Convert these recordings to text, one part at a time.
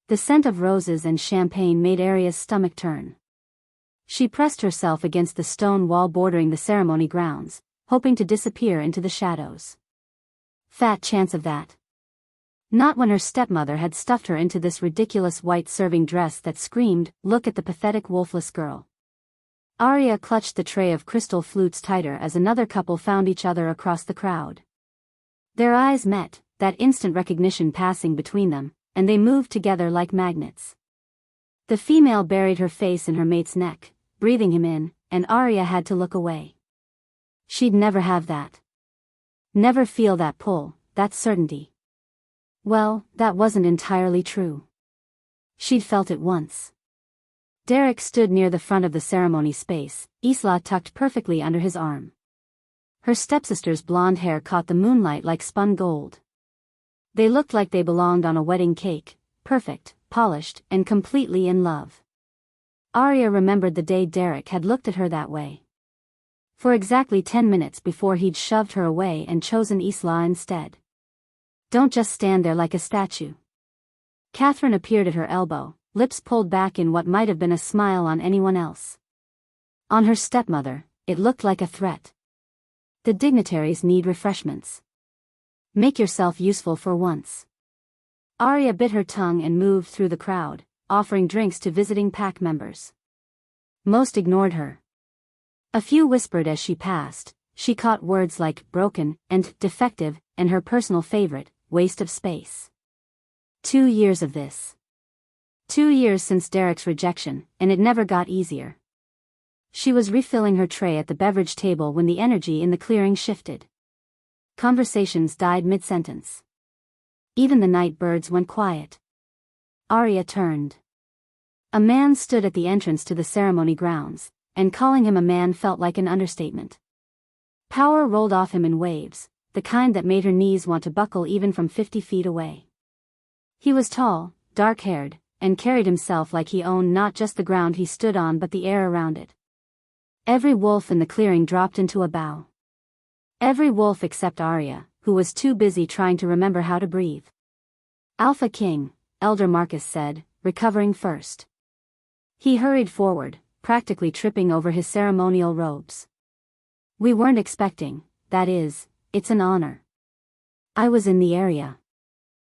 The scent of roses and champagne made Arya's stomach turn. She pressed herself against the stone wall bordering the ceremony grounds, hoping to disappear into the shadows. Fat chance of that. Not when her stepmother had stuffed her into this ridiculous white serving dress that screamed, "Look at the pathetic wolfless girl." Arya clutched the tray of crystal flutes tighter as another couple found each other across the crowd. Their eyes met, that instant recognition passing between them, and they moved together like magnets. The female buried her face in her mate's neck, breathing him in, and Arya had to look away. She'd never have that. Never feel that pull, that certainty. Well, that wasn't entirely true. She'd felt it once. Derek stood near the front of the ceremony space, Isla tucked perfectly under his arm. Her stepsister's blonde hair caught the moonlight like spun gold. They looked like they belonged on a wedding cake, perfect, polished, and completely in love. Arya remembered the day Derek had looked at her that way. For exactly 10 minutes before he'd shoved her away and chosen Isla instead. Don't just stand there like a statue. Catherine appeared at her elbow, lips pulled back in what might have been a smile on anyone else. On her stepmother, it looked like a threat. The dignitaries need refreshments. Make yourself useful for once. Arya bit her tongue and moved through the crowd, offering drinks to visiting pack members. Most ignored her. A few whispered as she passed. She caught words like broken and defective, and her personal favorite, waste of space. 2 years of this. 2 years since Derek's rejection, and it never got easier. She was refilling her tray at the beverage table when the energy in the clearing shifted. Conversations died mid-sentence. Even the night birds went quiet. Arya turned. A man stood at the entrance to the ceremony grounds, and calling him a man felt like an understatement. Power rolled off him in waves, the kind that made her knees want to buckle even from 50 feet away. He was tall, dark-haired, and carried himself like he owned not just the ground he stood on but the air around it. Every wolf in the clearing dropped into a bow. Every wolf except Arya, who was too busy trying to remember how to breathe. Alpha King, Elder Marcus said, recovering first. He hurried forward, practically tripping over his ceremonial robes. We weren't expecting, that is, it's an honor. I was in the area.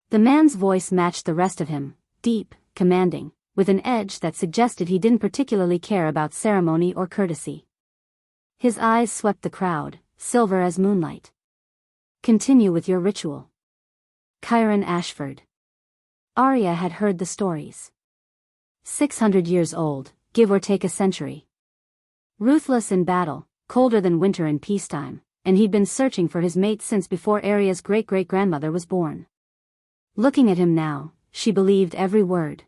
The man's voice matched the rest of him, deep, commanding, with an edge that suggested he didn't particularly care about ceremony or courtesy. His eyes swept the crowd, silver as moonlight. Continue with your ritual. Chiron Ashford. Arya had heard the stories. 600 years old, give or take a century. Ruthless in battle, colder than winter in peacetime, and he'd been searching for his mate since before Arya's great-great-grandmother was born. Looking at him now, she believed every word.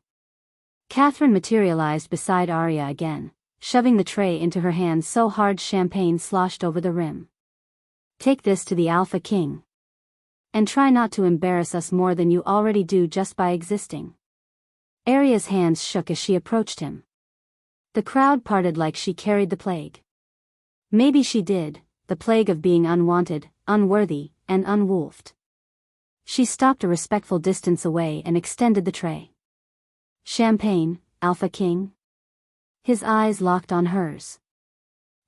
Catherine materialized beside Arya again, shoving the tray into her hand so hard champagne sloshed over the rim. Take this to the Alpha King. And try not to embarrass us more than you already do just by existing. Arya's hands shook as she approached him. The crowd parted like she carried the plague. Maybe she did, the plague of being unwanted, unworthy, and unwolfed. She stopped a respectful distance away and extended the tray. Champagne, Alpha King? His eyes locked on hers.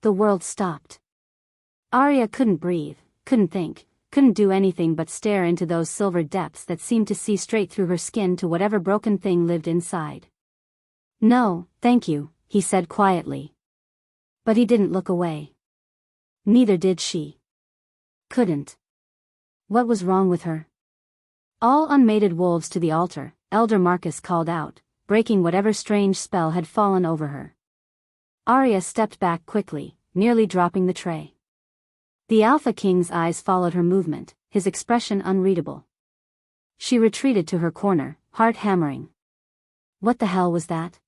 The world stopped. Arya couldn't breathe, couldn't think, couldn't do anything but stare into those silver depths that seemed to see straight through her skin to whatever broken thing lived inside. No, thank you, he said quietly. But he didn't look away. Neither did she. Couldn't. What was wrong with her? All unmated wolves to the altar, Elder Marcus called out, breaking whatever strange spell had fallen over her. Arya stepped back quickly, nearly dropping the tray. The Alpha King's eyes followed her movement, his expression unreadable. She retreated to her corner, heart hammering. What the hell was that?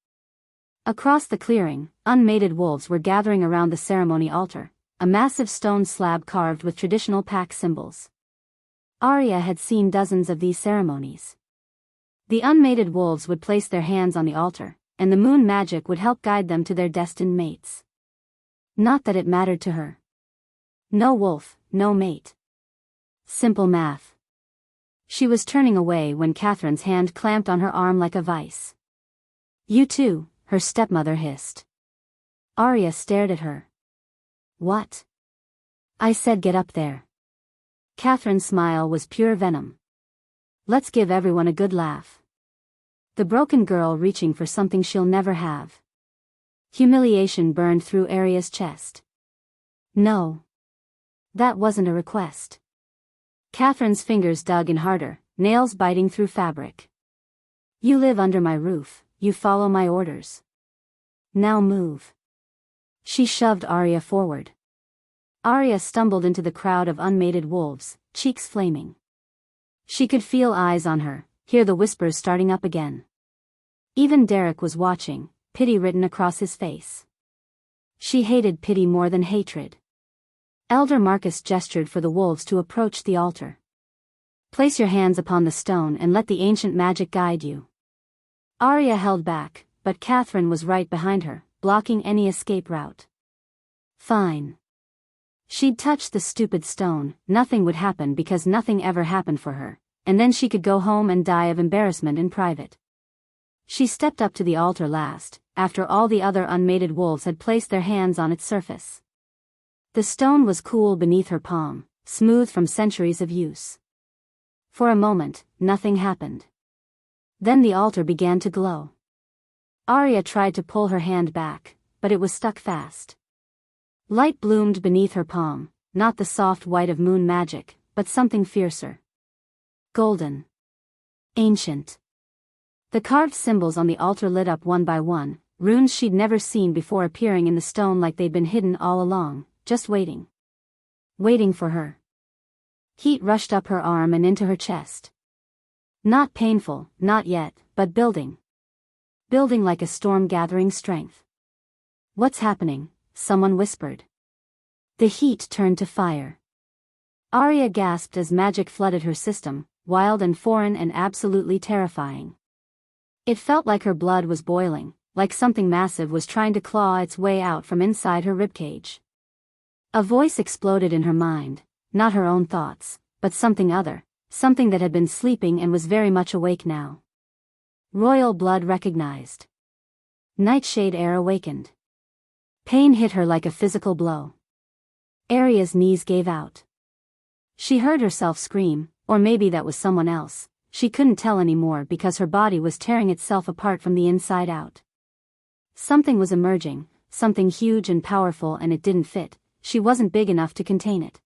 Across the clearing, unmated wolves were gathering around the ceremony altar, a massive stone slab carved with traditional pack symbols. Arya had seen dozens of these ceremonies. The unmated wolves would place their hands on the altar, and the moon magic would help guide them to their destined mates. Not that it mattered to her. No wolf, no mate. Simple math. She was turning away when Catherine's hand clamped on her arm like a vice. "You too," her stepmother hissed. Arya stared at her. "What?" "I said get up there." Catherine's smile was pure venom. "Let's give everyone a good laugh." The broken girl reaching for something she'll never have. Humiliation burned through Arya's chest. "No. That wasn't a request." Catherine's fingers dug in harder, nails biting through fabric. "You live under my roof, you follow my orders. Now move." She shoved Arya forward. Arya stumbled into the crowd of unmated wolves, cheeks flaming. She could feel eyes on her, hear the whispers starting up again. Even Derek was watching, pity written across his face. She hated pity more than hatred. Elder Marcus gestured for the wolves to approach the altar. "Place your hands upon the stone and let the ancient magic guide you." Arya held back, but Catherine was right behind her, blocking any escape route. Fine. She'd touch the stupid stone, nothing would happen because nothing ever happened for her, and then she could go home and die of embarrassment in private. She stepped up to the altar last, after all the other unmated wolves had placed their hands on its surface. The stone was cool beneath her palm, smooth from centuries of use. For a moment, nothing happened. Then the altar began to glow. Arya tried to pull her hand back, but it was stuck fast. Light bloomed beneath her palm, not the soft white of moon magic, but something fiercer. Golden. Ancient. The carved symbols on the altar lit up one by one, runes she'd never seen before appearing in the stone like they'd been hidden all along, just waiting. Waiting for her. Heat rushed up her arm and into her chest. Not painful, not yet, but building. Building like a storm gathering strength. "What's happening?" someone whispered. The heat turned to fire. Arya gasped as magic flooded her system, wild and foreign and absolutely terrifying. It felt like her blood was boiling, like something massive was trying to claw its way out from inside her ribcage. A voice exploded in her mind, not her own thoughts, but something other, something that had been sleeping and was very much awake now. Royal blood recognized. Nightshade heir awakened. Pain hit her like a physical blow. Arya's knees gave out. She heard herself scream, or maybe that was someone else. She couldn't tell anymore because her body was tearing itself apart from the inside out. Something was emerging, something huge and powerful, and it didn't fit. She wasn't big enough to contain it.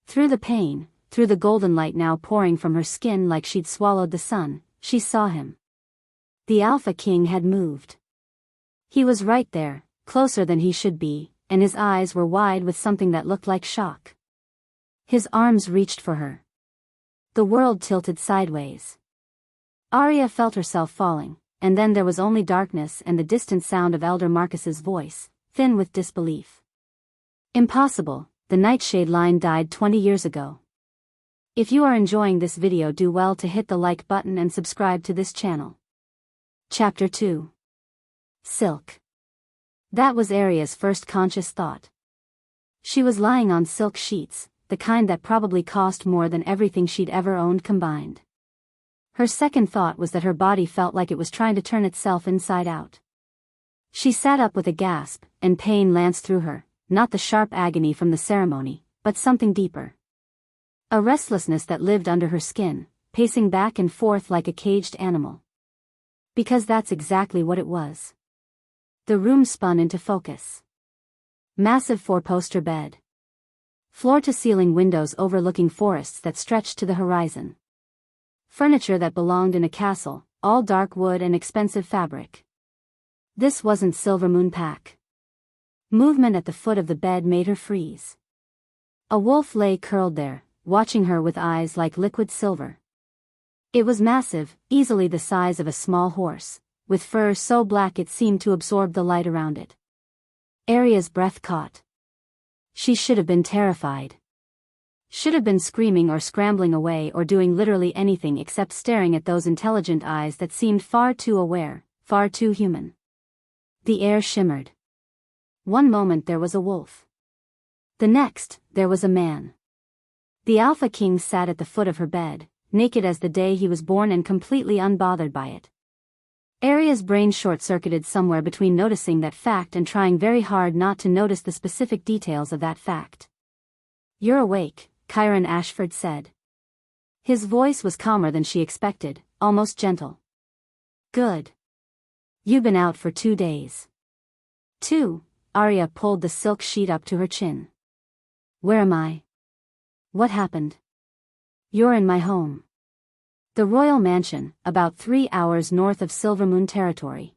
Through the pain, through the golden light now pouring from her skin like she'd swallowed the sun, she saw him. The Alpha King had moved. He was right there, closer than he should be, and his eyes were wide with something that looked like shock. His arms reached for her. The world tilted sideways. Arya felt herself falling, and then there was only darkness and the distant sound of Elder Marcus's voice, thin with disbelief. "Impossible, the Nightshade line died 20 years ago." If you are enjoying this video, do well to hit the like button and subscribe to this channel. Chapter 2. Silk. That was Arya's first conscious thought. She was lying on silk sheets, the kind that probably cost more than everything she'd ever owned combined. Her second thought was that her body felt like it was trying to turn itself inside out. She sat up with a gasp, and pain lanced through her, not the sharp agony from the ceremony, but something deeper. A restlessness that lived under her skin, pacing back and forth like a caged animal. Because that's exactly what it was. The room spun into focus. Massive four-poster bed. Floor-to-ceiling windows overlooking forests that stretched to the horizon. Furniture that belonged in a castle, all dark wood and expensive fabric. This wasn't Silvermoon Pack. Movement at the foot of the bed made her freeze. A wolf lay curled there, watching her with eyes like liquid silver. It was massive, easily the size of a small horse, with fur so black it seemed to absorb the light around it. Arya's breath caught. She should have been terrified. Should have been screaming or scrambling away or doing literally anything except staring at those intelligent eyes that seemed far too aware, far too human. The air shimmered. One moment there was a wolf. The next, there was a man. The Alpha King sat at the foot of her bed, naked as the day he was born and completely unbothered by it. Arya's brain short-circuited somewhere between noticing that fact and trying very hard not to notice the specific details of that fact. "You're awake," Chiron Ashford said. His voice was calmer than she expected, almost gentle. "Good. You've been out for 2 days." 2. Arya pulled the silk sheet up to her chin. "Where am I? What happened?" "You're in my home. The royal mansion, about 3 hours north of Silvermoon territory."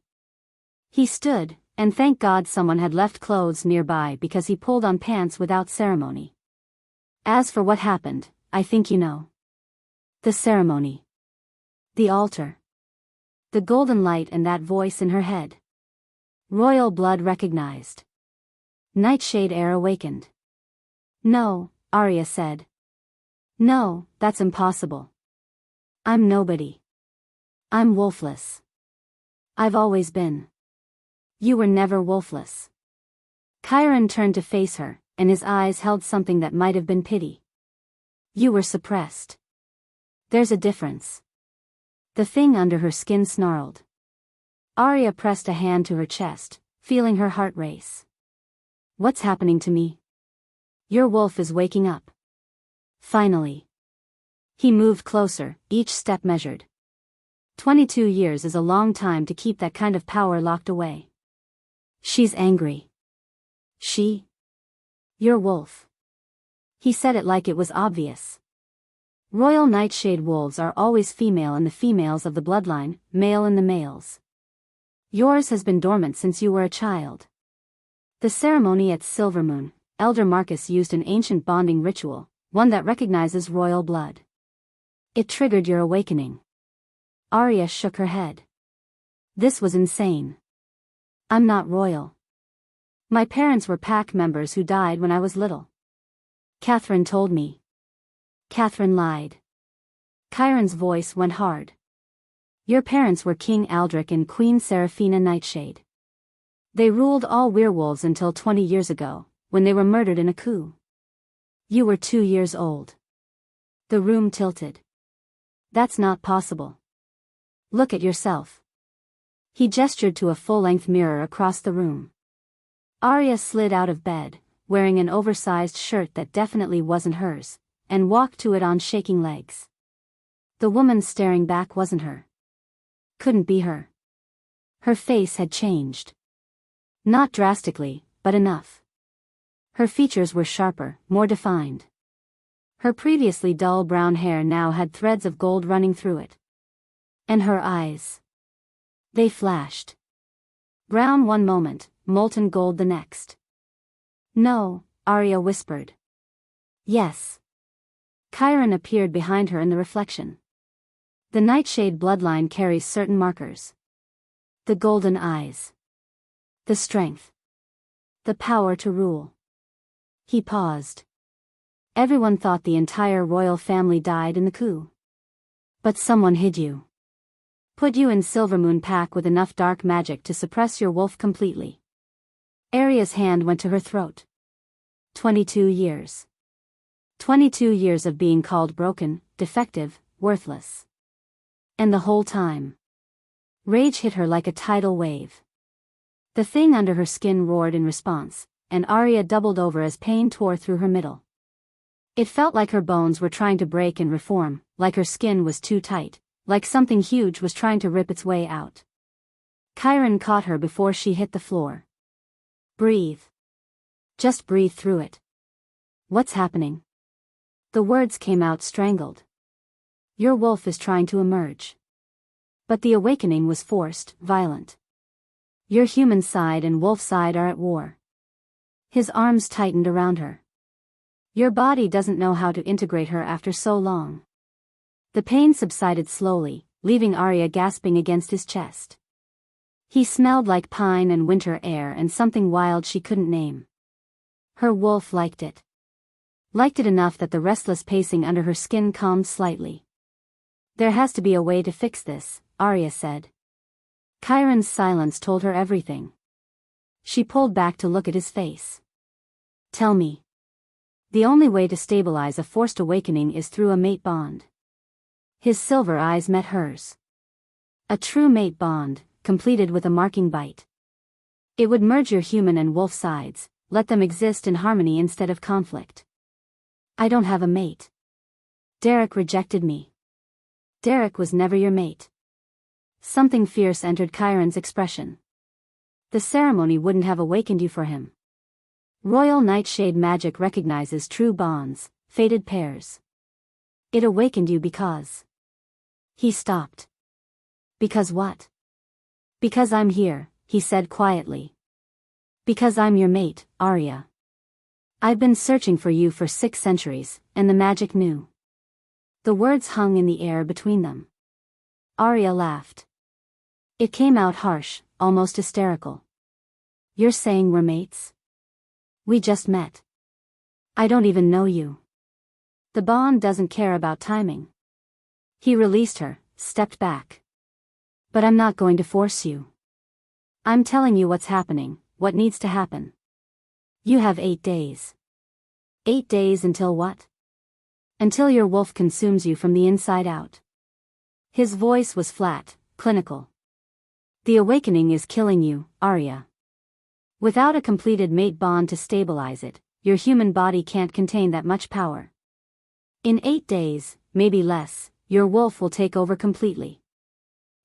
He stood, and thank God someone had left clothes nearby because he pulled on pants without ceremony. "As for what happened, I think you know. The ceremony. The altar. The golden light and that voice in her head. Royal blood recognized." Nightshade Air awakened. "No," Arya said. "No, that's impossible. I'm nobody. I'm wolfless. I've always been. You were never wolfless." Chiron turned to face her, and his eyes held something that might have been pity. "You were suppressed. There's a difference." The thing under her skin snarled. Arya pressed a hand to her chest, feeling her heart race. "What's happening to me?" "Your wolf is waking up. Finally." He moved closer, each step measured. 22 years is a long time to keep that kind of power locked away. "She's angry." "She? Your wolf." He said it like it was obvious. Royal Nightshade wolves are always female in the females of the bloodline, male in the males. Yours has been dormant since you were a child. The ceremony at Silvermoon, Elder Marcus used an ancient bonding ritual, one that recognizes royal blood. It triggered your awakening. Arya shook her head. This was insane. I'm not royal. My parents were pack members who died when I was little. Catherine told me. Catherine lied. Chiron's voice went hard. Your parents were King Aldrich and Queen Seraphina Nightshade. They ruled all werewolves until 20 years ago, when they were murdered in a coup. You were 2 years old. The room tilted. That's not possible. Look at yourself. He gestured to a full-length mirror across the room. Arya slid out of bed, wearing an oversized shirt that definitely wasn't hers, and walked to it on shaking legs. The woman staring back wasn't her. Couldn't be her. Her face had changed. Not drastically, but enough. Her features were sharper, more defined. Her previously dull brown hair now had threads of gold running through it. And her eyes. They flashed. Brown one moment, molten gold the next. "No," Arya whispered. "Yes." Chiron appeared behind her in the reflection. The Nightshade bloodline carries certain markers. The golden eyes. The strength. The power to rule. He paused. Everyone thought the entire royal family died in the coup. But someone hid you. Put you in Silvermoon Pack with enough dark magic to suppress your wolf completely. Arya's hand went to her throat. 22 years. 22 years of being called broken, defective, worthless. And the whole time. Rage hit her like a tidal wave. The thing under her skin roared in response, and Arya doubled over as pain tore through her middle. It felt like her bones were trying to break and reform, like her skin was too tight, like something huge was trying to rip its way out. Chiron caught her before she hit the floor. Breathe. Just breathe through it. What's happening? The words came out strangled. Your wolf is trying to emerge. But the awakening was forced, violent. Your human side and wolf side are at war. His arms tightened around her. Your body doesn't know how to integrate her after so long. The pain subsided slowly, leaving Arya gasping against his chest. He smelled like pine and winter air and something wild she couldn't name. Her wolf liked it. Liked it enough that the restless pacing under her skin calmed slightly. There has to be a way to fix this, Arya said. Chiron's silence told her everything. She pulled back to look at his face. Tell me. The only way to stabilize a forced awakening is through a mate bond. His silver eyes met hers. A true mate bond, completed with a marking bite. It would merge your human and wolf sides, let them exist in harmony instead of conflict. I don't have a mate. Derek rejected me. Derek was never your mate. Something fierce entered Chiron's expression. The ceremony wouldn't have awakened you for him. Royal Nightshade magic recognizes true bonds, fated pairs. It awakened you because... He stopped. Because what? Because I'm here, he said quietly. Because I'm your mate, Arya. I've been searching for you for 6 centuries, and the magic knew. The words hung in the air between them. Arya laughed. It came out harsh, almost hysterical. You're saying we're mates? We just met. I don't even know you. The bond doesn't care about timing. He released her, stepped back. But I'm not going to force you. I'm telling you what's happening, what needs to happen. You have 8 days. 8 days until what? Until your wolf consumes you from the inside out. His voice was flat, clinical. The awakening is killing you, Arya. Without a completed mate bond to stabilize it, your human body can't contain that much power. In 8 days, maybe less, your wolf will take over completely.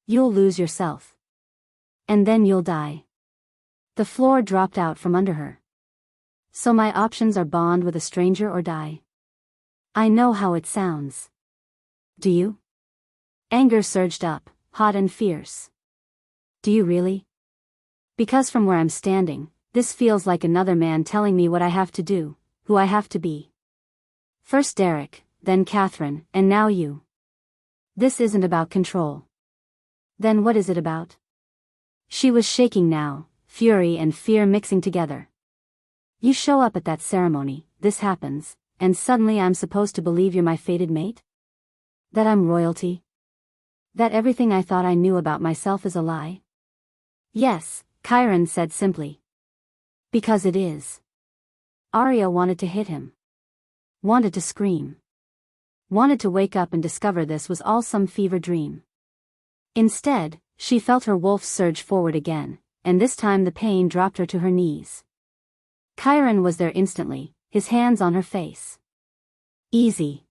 You'll lose yourself. And then you'll die. The floor dropped out from under her. So my options are bond with a stranger or die. I know how it sounds. Do you? Anger surged up, hot and fierce. Do you really? Because from where I'm standing, this feels like another man telling me what I have to do, who I have to be. First Derek, then Catherine, and now you. This isn't about control. Then what is it about? She was shaking now, fury and fear mixing together. You show up at that ceremony, this happens, and suddenly I'm supposed to believe you're my fated mate? That I'm royalty? That everything I thought I knew about myself is a lie? Yes, Chiron said simply. Because it is. Arya wanted to hit him. Wanted to scream. Wanted to wake up and discover this was all some fever dream. Instead, she felt her wolf surge forward again, and this time the pain dropped her to her knees. Chiron was there instantly, his hands on her face. Easy.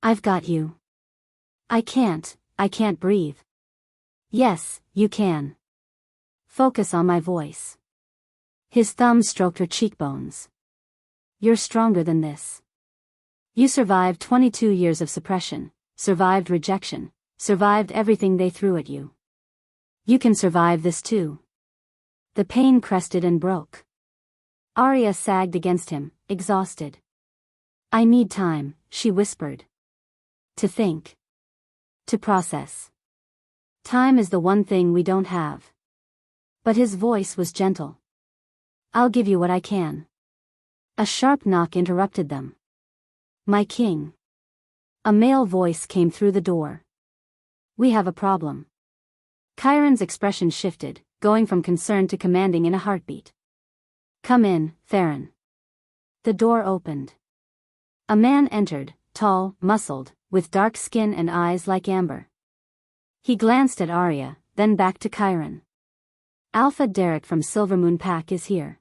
I've got you. I can't breathe. Yes, you can. Focus on my voice. His thumb stroked her cheekbones. You're stronger than this. You survived 22 years of suppression, survived rejection, survived everything they threw at you. You can survive this too. The pain crested and broke. Arya sagged against him, exhausted. I need time, she whispered. To think. To process. Time is the one thing we don't have. But his voice was gentle. I'll give you what I can. A sharp knock interrupted them. My king. A male voice came through the door. We have a problem. Chiron's expression shifted, going from concern to commanding in a heartbeat. Come in, Theron. The door opened. A man entered, tall, muscled, with dark skin and eyes like amber. He glanced at Arya, then back to Chiron. Alpha Derek from Silvermoon Pack is here.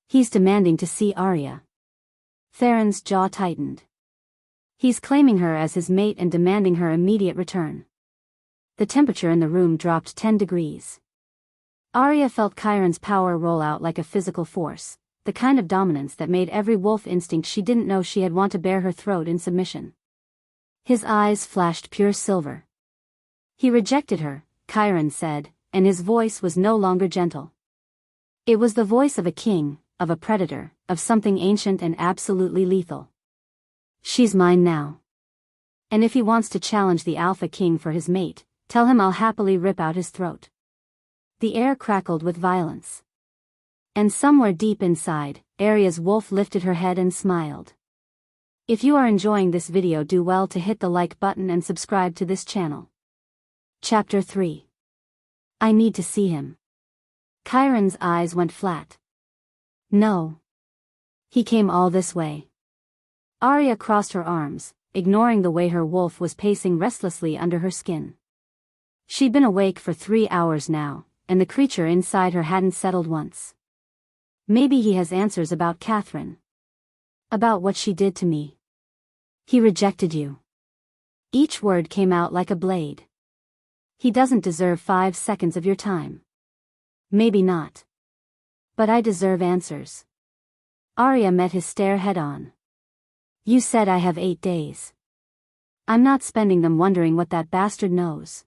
He's demanding to see Arya. Theron's jaw tightened. He's claiming her as his mate and demanding her immediate return. The temperature in the room dropped 10 degrees. Arya felt Chiron's power roll out like a physical force, the kind of dominance that made every wolf instinct she didn't know she had want to bare her throat in submission. His eyes flashed pure silver. He rejected her, Chiron said, and his voice was no longer gentle. It was the voice of a king, of a predator, of something ancient and absolutely lethal. She's mine now. And if he wants to challenge the Alpha King for his mate, tell him I'll happily rip out his throat. The air crackled with violence. And somewhere deep inside, Arya's wolf lifted her head and smiled. If you are enjoying this video, do well to hit the like button and subscribe to this channel. Chapter 3. I need to see him. Chiron's eyes went flat. No. He came all this way. Arya crossed her arms, ignoring the way her wolf was pacing restlessly under her skin. She'd been awake for 3 hours now, and the creature inside her hadn't settled once. Maybe he has answers about Catherine. About what she did to me. He rejected you. Each word came out like a blade. He doesn't deserve 5 seconds of your time. Maybe not. But I deserve answers. Arya met his stare head-on. You said I have 8 days. I'm not spending them wondering what that bastard knows.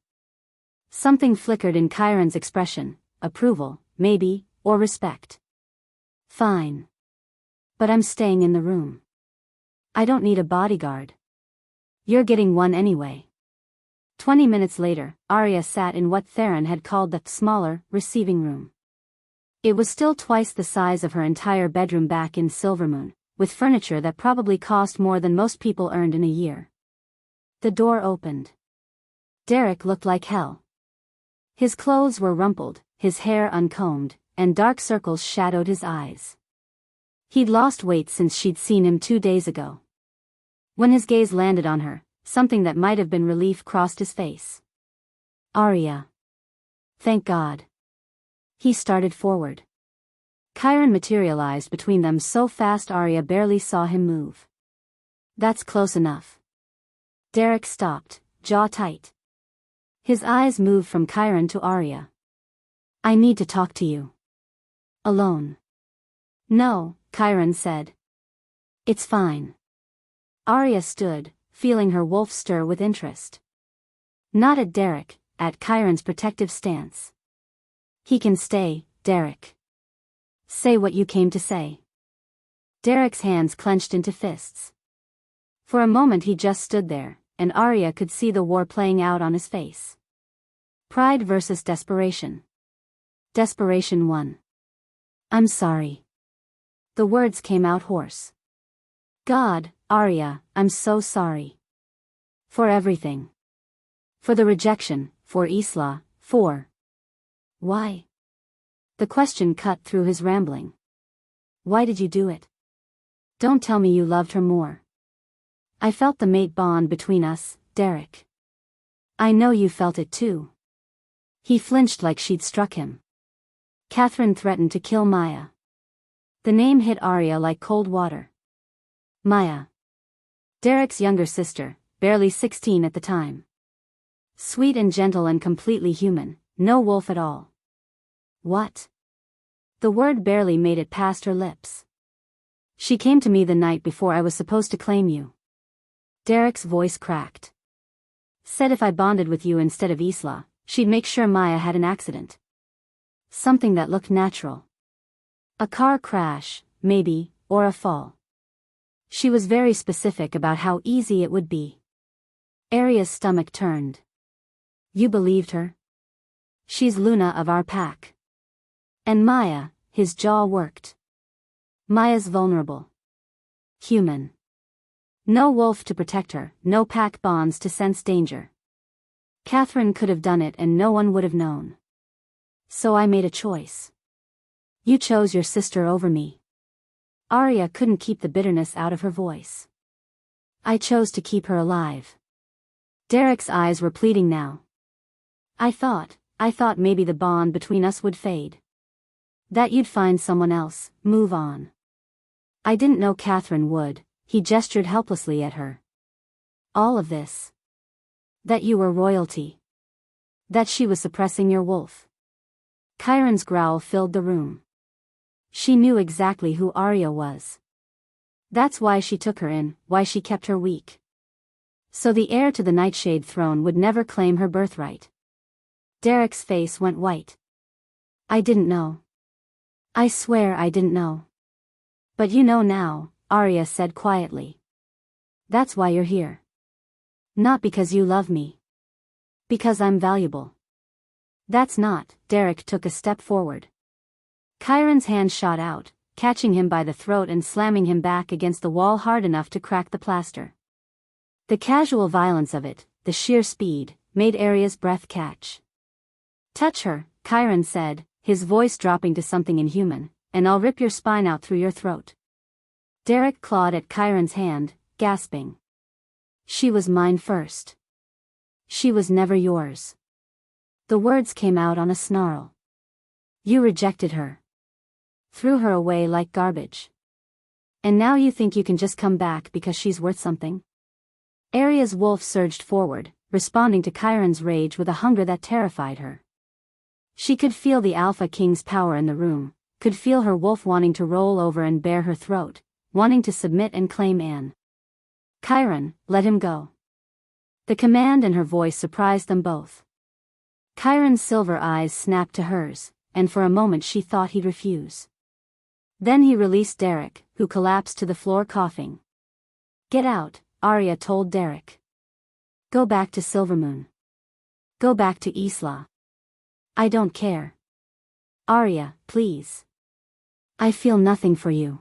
Something flickered in Chiron's expression, approval, maybe, or respect. Fine. But I'm staying in the room. I don't need a bodyguard. You're getting one anyway. 20 minutes later, Arya sat in what Theron had called the smaller, receiving room. It was still twice the size of her entire bedroom back in Silvermoon, with furniture that probably cost more than most people earned in a year. The door opened. Derek looked like hell. His clothes were rumpled, his hair uncombed, and dark circles shadowed his eyes. He'd lost weight since she'd seen him 2 days ago. When his gaze landed on her, something that might have been relief crossed his face. Arya. Thank God. He started forward. Chiron materialized between them so fast Arya barely saw him move. That's close enough. Derek stopped, jaw tight. His eyes moved from Chiron to Arya. I need to talk to you. Alone. No, Chiron said. It's fine. Arya stood, feeling her wolf stir with interest. Not at Derek, at Chiron's protective stance. He can stay, Derek. Say what you came to say. Derek's hands clenched into fists. For a moment he just stood there, and Arya could see the war playing out on his face. Pride versus desperation. Desperation won. I'm sorry. The words came out hoarse. God, Arya, I'm so sorry. For everything. For the rejection, for Isla, for... Why? The question cut through his rambling. Why did you do it? Don't tell me you loved her more. I felt the mate bond between us, Derek. I know you felt it too. He flinched like she'd struck him. Catherine threatened to kill Maya. The name hit Arya like cold water. Maya. Derek's younger sister, barely 16 at the time. Sweet and gentle and completely human, no wolf at all. What? The word barely made it past her lips. She came to me the night before I was supposed to claim you. Derek's voice cracked. Said if I bonded with you instead of Isla, she'd make sure Maya had an accident. Something that looked natural. A car crash, maybe, or a fall. She was very specific about how easy it would be. Arya's stomach turned. You believed her? She's Luna of our pack. And Maya, his jaw worked. Maya's vulnerable. Human. No wolf to protect her, no pack bonds to sense danger. Catherine could have done it and no one would have known. So I made a choice. You chose your sister over me. Arya couldn't keep the bitterness out of her voice. I chose to keep her alive. Derek's eyes were pleading now. I thought maybe the bond between us would fade. That you'd find someone else, move on. I didn't know Catherine would, he gestured helplessly at her. All of this. That you were royalty. That she was suppressing your wolf. Chiron's growl filled the room. She knew exactly who Arya was. That's why she took her in, why she kept her weak. So the heir to the Nightshade throne would never claim her birthright. Derek's face went white. I didn't know. I swear I didn't know. But you know now, Arya said quietly. That's why you're here. Not because you love me. Because I'm valuable. That's not. Derek took a step forward. Chiron's hand shot out, catching him by the throat and slamming him back against the wall hard enough to crack the plaster. The casual violence of it, the sheer speed, made Arya's breath catch. Touch her, Chiron said, his voice dropping to something inhuman, and I'll rip your spine out through your throat. Derek clawed at Chiron's hand, gasping. She was mine first. She was never yours. The words came out on a snarl. You rejected her. Threw her away like garbage. And now you think you can just come back because she's worth something? Arya's wolf surged forward, responding to Chiron's rage with a hunger that terrified her. She could feel the Alpha King's power in the room, could feel her wolf wanting to roll over and bare her throat, wanting to submit and claim Anne. Chiron, let him go. The command in her voice surprised them both. Chiron's silver eyes snapped to hers, and for a moment she thought he'd refuse. Then he released Derek, who collapsed to the floor coughing. Get out, Arya told Derek. Go back to Silvermoon. Go back to Isla. I don't care. Arya, please. I feel nothing for you.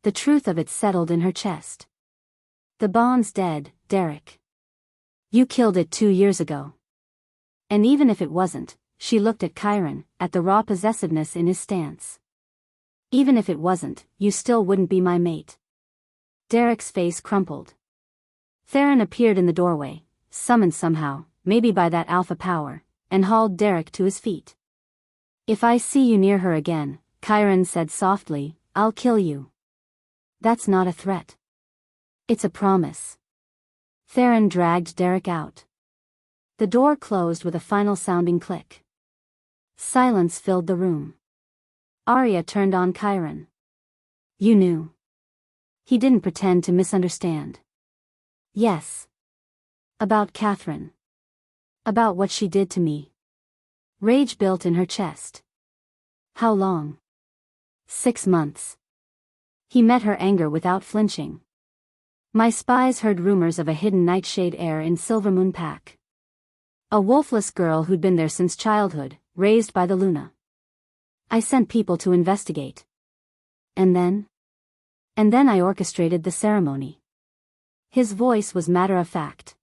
The truth of it settled in her chest. The bond's dead, Derek. You killed it 2 years ago. And even if it wasn't, she looked at Chiron, at the raw possessiveness in his stance. Even if it wasn't, you still wouldn't be my mate. Derek's face crumpled. Theron appeared in the doorway, summoned somehow, maybe by that alpha power, and hauled Derek to his feet. If I see you near her again, Chiron said softly, I'll kill you. That's not a threat. It's a promise. Theron dragged Derek out. The door closed with a final sounding click. Silence filled the room. Arya turned on Chiron. You knew. He didn't pretend to misunderstand. Yes. About Catherine. About what she did to me. Rage built in her chest. How long? 6 months. He met her anger without flinching. My spies heard rumors of a hidden Nightshade heir in Silvermoon Pack. A wolfless girl who'd been there since childhood, raised by the Luna. I sent people to investigate. And then? And then I orchestrated the ceremony. His voice was matter-of-fact.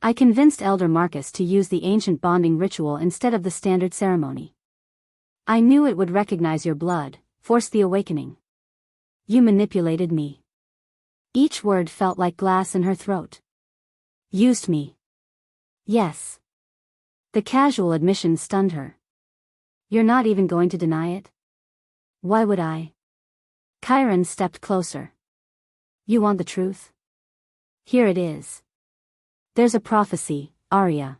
I convinced Elder Marcus to use the ancient bonding ritual instead of the standard ceremony. I knew it would recognize your blood, force the awakening. You manipulated me. Each word felt like glass in her throat. Used me. Yes. The casual admission stunned her. You're not even going to deny it? Why would I? Chiron stepped closer. You want the truth? Here it is. There's a prophecy, Arya.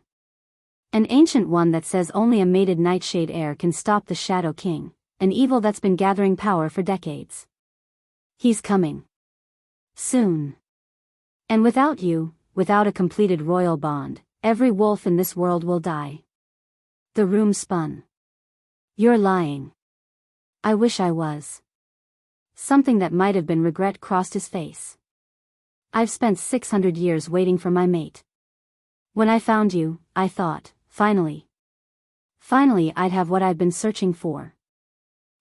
An ancient one that says only a mated Nightshade heir can stop the Shadow King, an evil that's been gathering power for decades. He's coming. Soon. And without you, without a completed royal bond, every wolf in this world will die. The room spun. You're lying. I wish I was. Something that might have been regret crossed his face. I've spent 600 years waiting for my mate. When I found you, I thought, finally. Finally I'd have what I'd been searching for.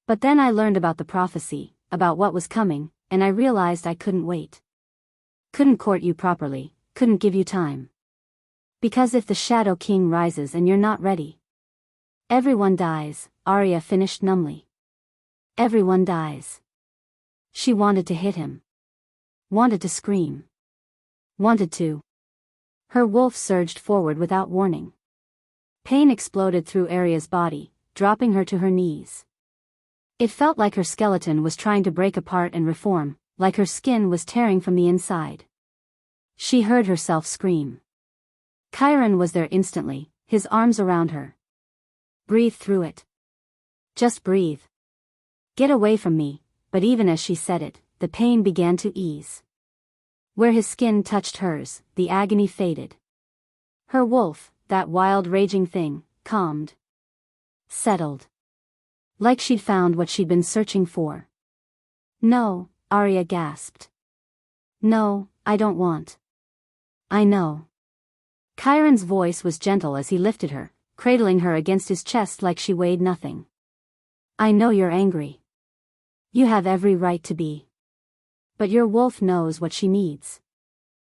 But then I learned about the prophecy, about what was coming, and I realized I couldn't wait. Couldn't court you properly, couldn't give you time. Because if the Shadow King rises and you're not ready, everyone dies, Arya finished numbly. Everyone dies. She wanted to hit him. Wanted to scream. Wanted to. Her wolf surged forward without warning. Pain exploded through Arya's body, dropping her to her knees. It felt like her skeleton was trying to break apart and reform, like her skin was tearing from the inside. She heard herself scream. Chiron was there instantly, his arms around her. Breathe through it. Just breathe. Get away from me, but even as she said it, the pain began to ease. Where his skin touched hers, the agony faded. Her wolf, that wild raging thing, calmed. Settled. Like she'd found what she'd been searching for. No, Arya gasped. No, I don't want. I know. Chiron's voice was gentle as he lifted her, cradling her against his chest like she weighed nothing. I know you're angry. You have every right to be. But your wolf knows what she needs.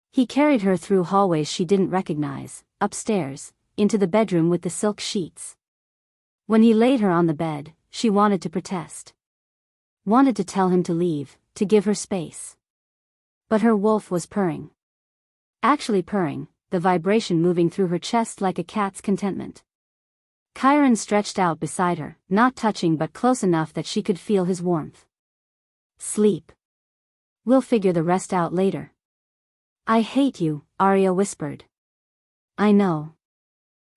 He carried her through hallways she didn't recognize, upstairs, into the bedroom with the silk sheets. When he laid her on the bed, she wanted to protest. Wanted to tell him to leave, to give her space. But her wolf was purring. Actually purring, the vibration moving through her chest like a cat's contentment. Chiron stretched out beside her, not touching but close enough that she could feel his warmth. Sleep. We'll figure the rest out later. I hate you, Arya whispered. I know.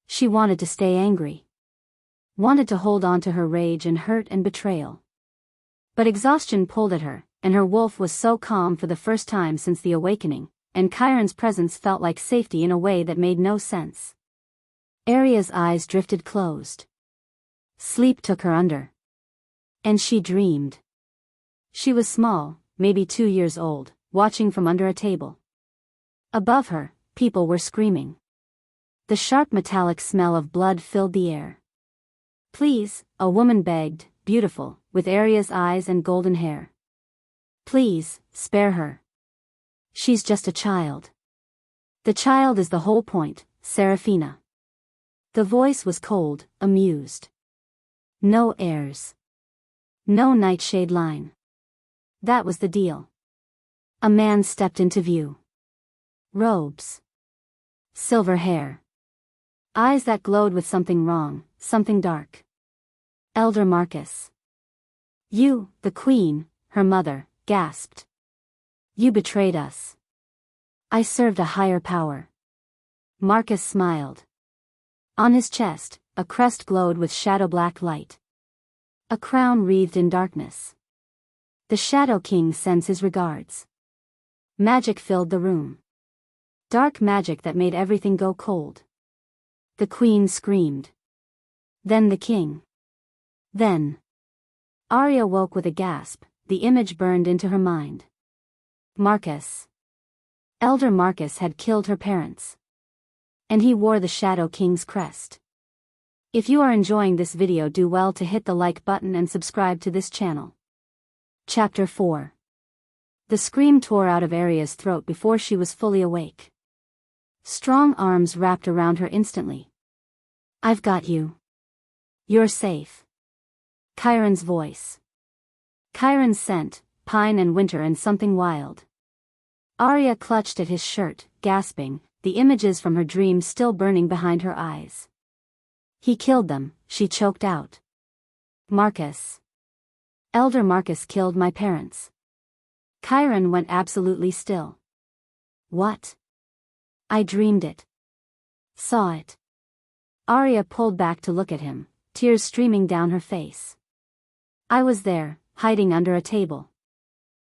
She wanted to stay angry. Wanted to hold on to her rage and hurt and betrayal. But exhaustion pulled at her, and her wolf was so calm for the first time since the awakening, and Chiron's presence felt like safety in a way that made no sense. Arya's eyes drifted closed. Sleep took her under. And she dreamed. She was small, maybe 2 years old, watching from under a table. Above her, people were screaming. The sharp metallic smell of blood filled the air. Please, a woman begged, beautiful, with Arya's eyes and golden hair. Please, spare her. She's just a child. The child is the whole point, Seraphina. The voice was cold, amused. No airs. No nightshade line. That was the deal. A man stepped into view. Robes. Silver hair. Eyes that glowed with something wrong, something dark. Elder Marcus. You, the queen, her mother, gasped. You betrayed us. I served a higher power. Marcus smiled. On his chest, a crest glowed with shadow-black light. A crown wreathed in darkness. The Shadow King sends his regards. Magic filled the room. Dark magic that made everything go cold. The queen screamed. Then the king. Then. Arya woke with a gasp, the image burned into her mind. Marcus. Elder Marcus had killed her parents. And he wore the Shadow King's crest. If you are enjoying this video, do well to hit the like button and subscribe to this channel. Chapter 4. The scream tore out of Arya's throat before she was fully awake. Strong arms wrapped around her instantly. I've got you. You're safe. Chiron's voice. Chiron's scent, pine and winter and something wild. Arya clutched at his shirt, gasping, the images from her dreams still burning behind her eyes. He killed them, she choked out. Marcus. Elder Marcus killed my parents. Chiron went absolutely still. What? I dreamed it. Saw it. Arya pulled back to look at him, tears streaming down her face. I was there, hiding under a table.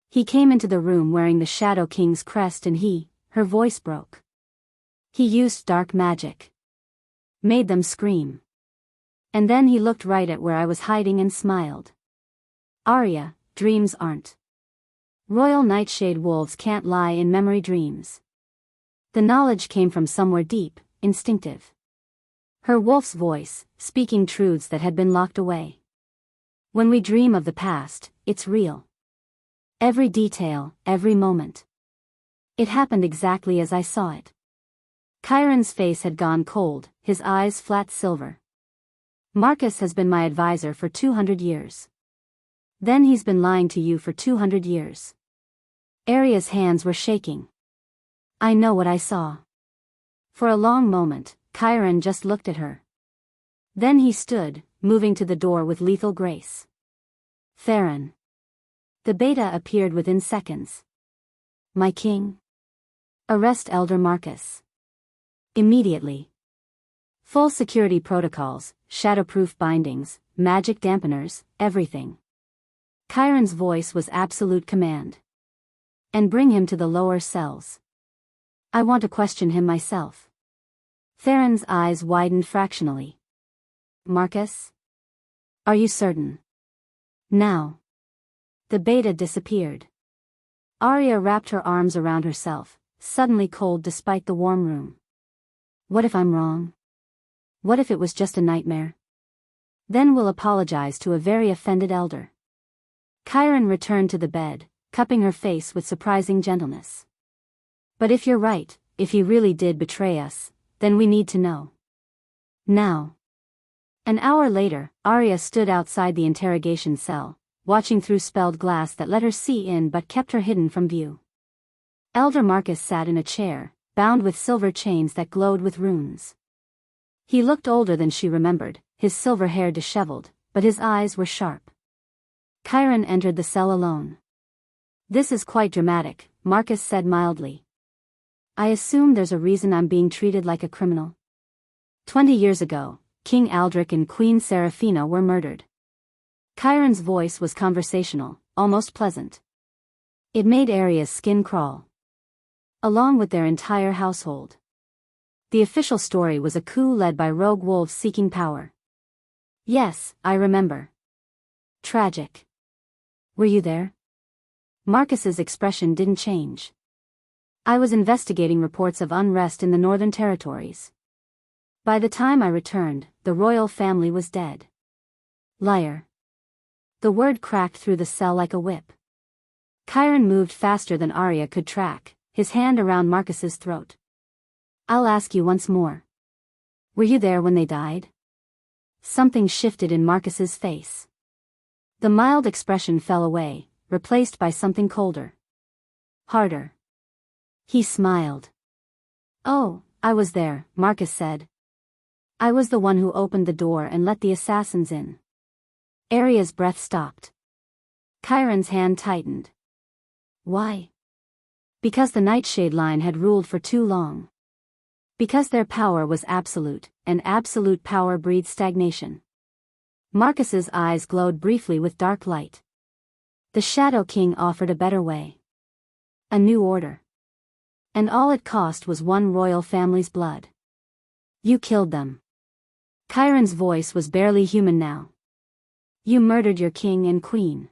He came into the room wearing the Shadow King's crest and her voice broke. He used dark magic. Made them scream. And then he looked right at where I was hiding and smiled. Arya, dreams aren't. Royal Nightshade wolves can't lie in memory dreams. The knowledge came from somewhere deep, instinctive. Her wolf's voice, speaking truths that had been locked away. When we dream of the past, it's real. Every detail, every moment. It happened exactly as I saw it. Chiron's face had gone cold, his eyes flat silver. Marcus has been my advisor for 200 years. Then he's been lying to you for 200 years. Arya's hands were shaking. I know what I saw. For a long moment, Chiron just looked at her. Then he stood, moving to the door with lethal grace. Theron. The beta appeared within seconds. My king. Arrest Elder Marcus. Immediately. Full security protocols, shadowproof bindings, magic dampeners, everything. Chiron's voice was absolute command. And bring him to the lower cells. I want to question him myself. Theron's eyes widened fractionally. Marcus? Are you certain? Now. The beta disappeared. Arya wrapped her arms around herself, suddenly cold despite the warm room. What if I'm wrong? What if it was just a nightmare? Then we'll apologize to a very offended elder. Chiron returned to the bed, cupping her face with surprising gentleness. But if you're right, if he really did betray us, then we need to know. Now. An hour later, Arya stood outside the interrogation cell, watching through spelled glass that let her see in but kept her hidden from view. Elder Marcus sat in a chair, bound with silver chains that glowed with runes. He looked older than she remembered, his silver hair disheveled, but his eyes were sharp. Chiron entered the cell alone. "This is quite dramatic," Marcus said mildly. "I assume there's a reason I'm being treated like a criminal." 20 years ago, King Aldrich and Queen Seraphina were murdered. Chiron's voice was conversational, almost pleasant. It made Aria's skin crawl. Along with their entire household. The official story was a coup led by rogue wolves seeking power. "Yes, I remember. Tragic. Were you there?" Marcus's expression didn't change. "I was investigating reports of unrest in the Northern Territories. By the time I returned, the royal family was dead." "Liar." The word cracked through the cell like a whip. Chiron moved faster than Arya could track, his hand around Marcus's throat. "I'll ask you once more. Were you there when they died?" Something shifted in Marcus's face. The mild expression fell away, replaced by something colder. Harder. He smiled. "Oh, I was there," Marcus said. "I was the one who opened the door and let the assassins in." Aria's breath stopped. Chiron's hand tightened. "Why?" "Because the Nightshade line had ruled for too long. Because their power was absolute, and absolute power breeds stagnation." Marcus's eyes glowed briefly with dark light. The Shadow King offered a better way. A new order. And all it cost was one royal family's blood. "You killed them." Chiron's voice was barely human now. "You murdered your king and queen."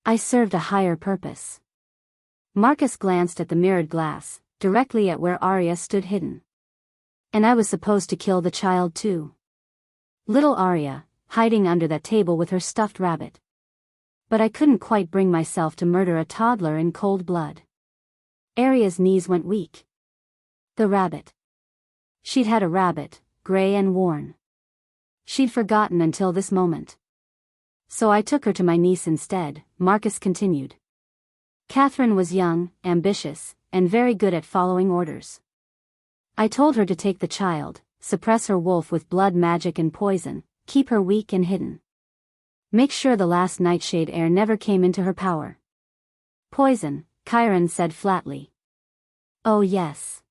"I served a higher purpose." Marcus glanced at the mirrored glass, directly at where Arya stood hidden. "And I was supposed to kill the child too. Little Arya, hiding under that table with her stuffed rabbit. But I couldn't quite bring myself to murder a toddler in cold blood." Arya's knees went weak. The rabbit. She'd had a rabbit, gray and worn. She'd forgotten until this moment. "So I took her to my niece instead," Marcus continued. "Catherine was young, ambitious, and very good at following orders. I told her to take the child, suppress her wolf with blood magic and poison, keep her weak and hidden. Make sure the last Nightshade heir never came into her power." "Poison," Chiron said flatly. "Oh yes.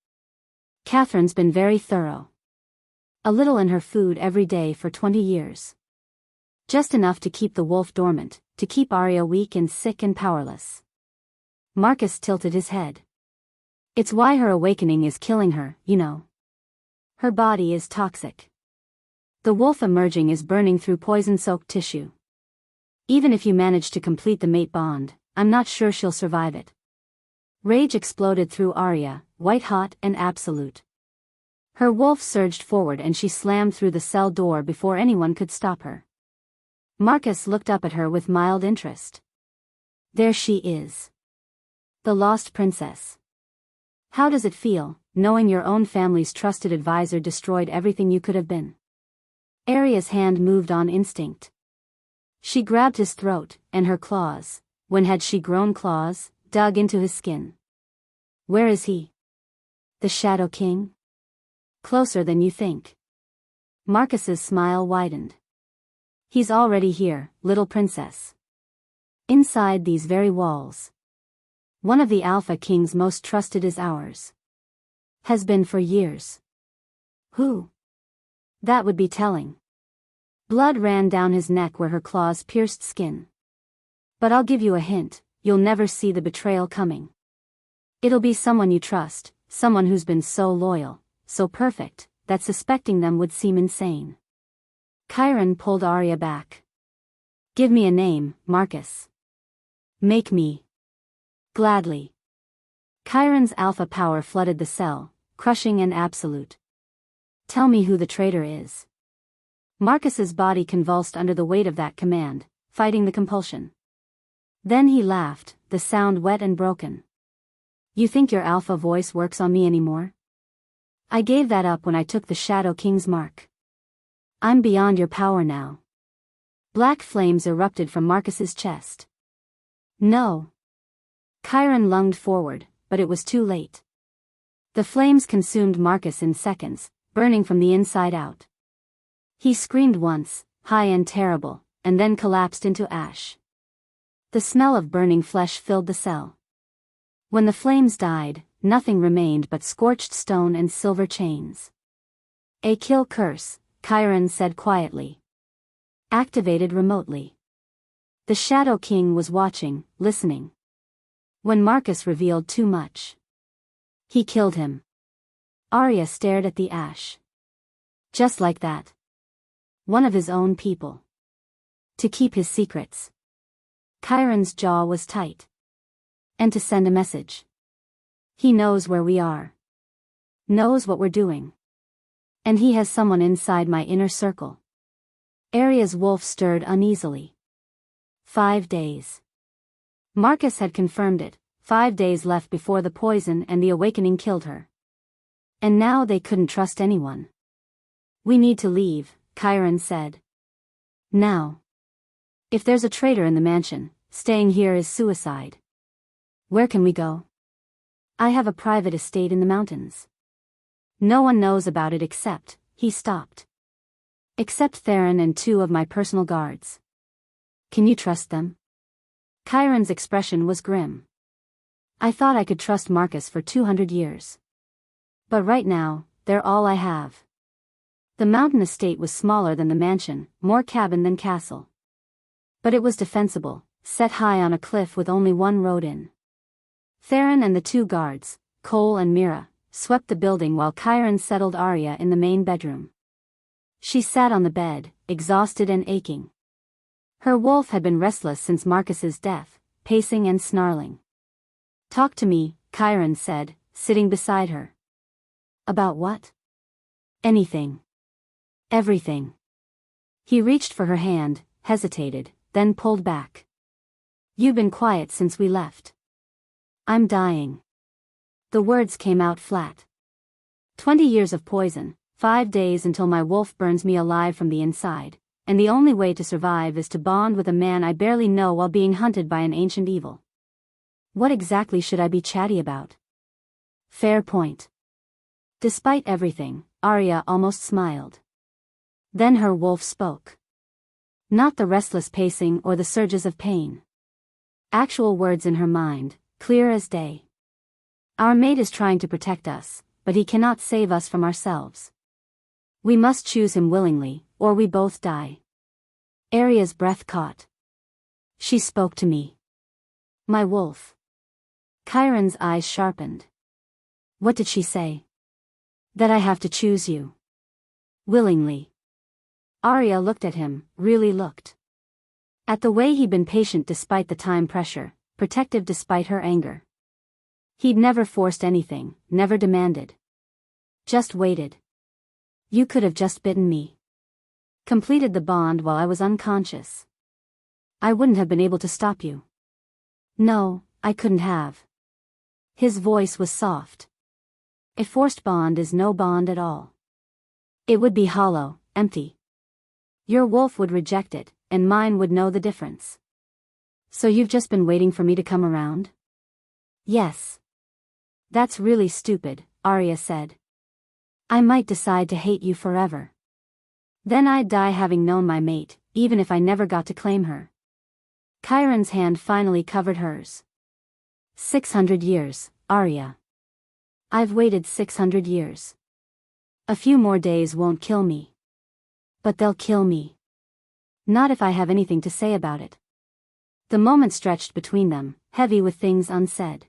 Catherine's been very thorough. A little in her food every day for 20 years. Just enough to keep the wolf dormant, to keep Arya weak and sick and powerless." Marcus tilted his head. "It's why her awakening is killing her, you know. Her body is toxic. The wolf emerging is burning through poison-soaked tissue. Even if you manage to complete the mate bond, I'm not sure she'll survive it." Rage exploded through Arya, white-hot and absolute. Her wolf surged forward and she slammed through the cell door before anyone could stop her. Marcus looked up at her with mild interest. "There she is. The lost princess. How does it feel, knowing your own family's trusted advisor destroyed everything you could have been?" Arya's hand moved on instinct. She grabbed his throat, and her claws, when had she grown claws, dug into his skin. "Where is he?" "The Shadow King?" "Closer than you think." Marcus's smile widened. "He's already here, little princess. Inside these very walls. One of the Alpha King's most trusted is ours. Has been for years." "Who?" That would be telling. Blood ran down his neck where her claws pierced skin. "But I'll give you a hint, you'll never see the betrayal coming. It'll be someone you trust, someone who's been so loyal, so perfect, that suspecting them would seem insane." Chiron pulled Arya back. "Give me a name, Marcus." "Make me." "Gladly." Chiron's alpha power flooded the cell, crushing and absolute. "Tell me who the traitor is." Marcus's body convulsed under the weight of that command, fighting the compulsion. Then he laughed, the sound wet and broken. "You think your alpha voice works on me anymore? I gave that up when I took the Shadow King's mark. I'm beyond your power now." Black flames erupted from Marcus's chest. "No." Chiron lunged forward, but it was too late. The flames consumed Marcus in seconds, burning from the inside out. He screamed once, high and terrible, and then collapsed into ash. The smell of burning flesh filled the cell. When the flames died, nothing remained but scorched stone and silver chains. A kill curse, Chiron said quietly. Activated remotely. The Shadow King was watching, listening. When Marcus revealed too much, he killed him. Arya stared at the ash. Just like that. One of his own people. To keep his secrets. Chiron's jaw was tight. And to send a message. He knows where we are. Knows what we're doing. And he has someone inside my inner circle. Arya's wolf stirred uneasily. 5 days. Marcus had confirmed it, 5 days left before the poison and the awakening killed her. And now they couldn't trust anyone. We need to leave, Chiron said. Now. If there's a traitor in the mansion, staying here is suicide. Where can we go? I have a private estate in the mountains. No one knows about it except, he stopped. Except Theron and 2 of my personal guards. Can you trust them? Chiron's expression was grim. I thought I could trust Marcus for 200 years. But right now, they're all I have. The mountain estate was smaller than the mansion, more cabin than castle. But it was defensible, set high on a cliff with only one road in. Theron and the 2 guards, Cole and Mira, swept the building while Chiron settled Arya in the main bedroom. She sat on the bed, exhausted and aching. Her wolf had been restless since Marcus's death, pacing and snarling. Talk to me, Chiron said, sitting beside her. About what? Anything. Everything. He reached for her hand, hesitated, then pulled back. You've been quiet since we left. I'm dying. The words came out flat. 20 years of poison, 5 days until my wolf burns me alive from the inside, and the only way to survive is to bond with a man I barely know while being hunted by an ancient evil. What exactly should I be chatty about? Fair point. Despite everything, Arya almost smiled. Then her wolf spoke. Not the restless pacing or the surges of pain. Actual words in her mind, clear as day. Our mate is trying to protect us, but he cannot save us from ourselves. We must choose him willingly, or we both die. Arya's breath caught. She spoke to me. My wolf. Chiron's eyes sharpened. What did she say? That I have to choose you. Willingly. Arya looked at him, really looked. At the way he'd been patient despite the time pressure, protective despite her anger. He'd never forced anything, never demanded. Just waited. You could have just bitten me. Completed the bond while I was unconscious. I wouldn't have been able to stop you. No, I couldn't have. His voice was soft. A forced bond is no bond at all. It would be hollow, empty. Your wolf would reject it, and mine would know the difference. So you've just been waiting for me to come around? Yes. That's really stupid, Arya said. I might decide to hate you forever. Then I'd die having known my mate, even if I never got to claim her. Chiron's hand finally covered hers. 600 years, Arya. I've waited 600 years. A few more days won't kill me. But they'll kill me. Not if I have anything to say about it. The moment stretched between them, heavy with things unsaid.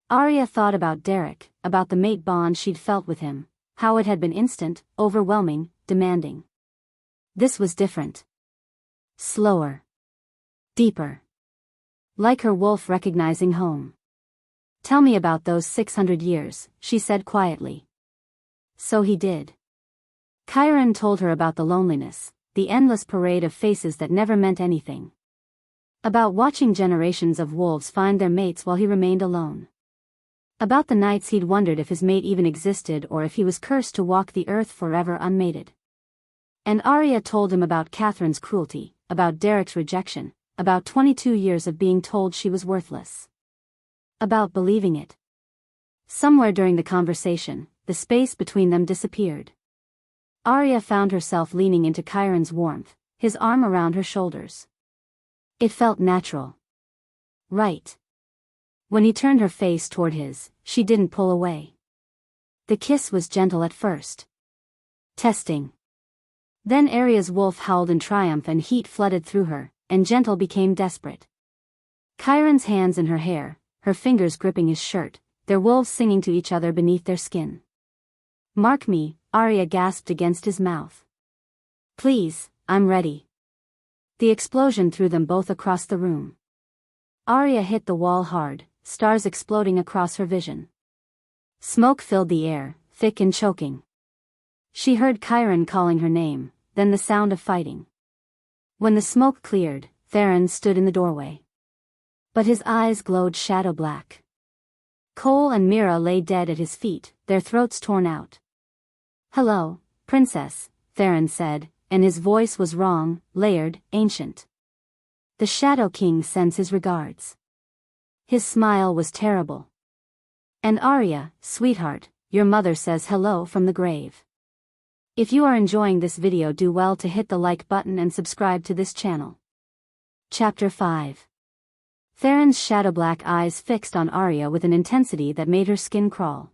Arya thought about Derek, about the mate bond she'd felt with him, how it had been instant, overwhelming, demanding. This was different. Slower. Deeper. Like her wolf recognizing home. Tell me about those 600 years, she said quietly. So he did. Chiron told her about the loneliness, the endless parade of faces that never meant anything. About watching generations of wolves find their mates while he remained alone. About the nights he'd wondered if his mate even existed or if he was cursed to walk the earth forever unmated. And Arya told him about Catherine's cruelty, about Derek's rejection, about 22 years of being told she was worthless. About believing it. Somewhere during the conversation, the space between them disappeared. Arya found herself leaning into Chiron's warmth, his arm around her shoulders. It felt natural. Right. When he turned her face toward his, she didn't pull away. The kiss was gentle at first. Testing. Then Arya's wolf howled in triumph and heat flooded through her, and gentle became desperate. Chiron's hands in her hair, her fingers gripping his shirt, their wolves singing to each other beneath their skin. "Mark me," Arya gasped against his mouth. "Please, I'm ready." The explosion threw them both across the room. Arya hit the wall hard, stars exploding across her vision. Smoke filled the air, thick and choking. She heard Chiron calling her name, then the sound of fighting. When the smoke cleared, Theron stood in the doorway. But his eyes glowed shadow black. Cole and Mira lay dead at his feet, their throats torn out. "Hello, Princess," Theron said, and his voice was wrong, layered, ancient. "The Shadow King sends his regards." His smile was terrible. "And Arya, sweetheart, your mother says hello from the grave." If you are enjoying this video, do well to hit the like button and subscribe to this channel. Chapter 5. Theron's shadow-black eyes fixed on Arya with an intensity that made her skin crawl.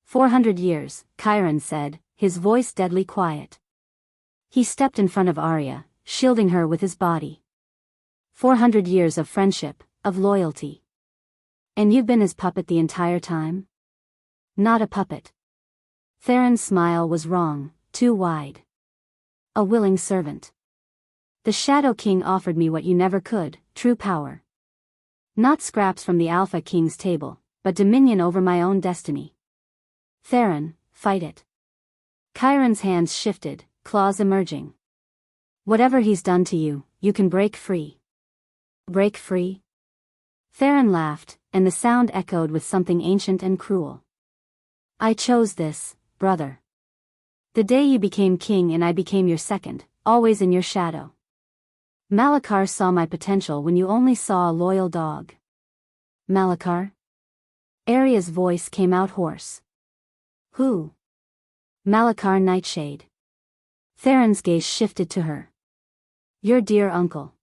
400 years, Chiron said, his voice deadly quiet. He stepped in front of Arya, shielding her with his body. 400 years of friendship, of loyalty. And you've been his puppet the entire time? Not a puppet. Theron's smile was wrong, too wide. A willing servant. The Shadow King offered me what you never could, true power. Not scraps from the Alpha King's table, but dominion over my own destiny. Theron, fight it. Chiron's hands shifted, claws emerging. Whatever he's done to you, you can break free. Break free? Theron laughed, and the sound echoed with something ancient and cruel. I chose this, brother. The day you became king and I became your second, always in your shadow. Malakar saw my potential when you only saw a loyal dog. Malakar? Arya's voice came out hoarse. Who? Malakar Nightshade. Theron's gaze shifted to her. Your dear uncle.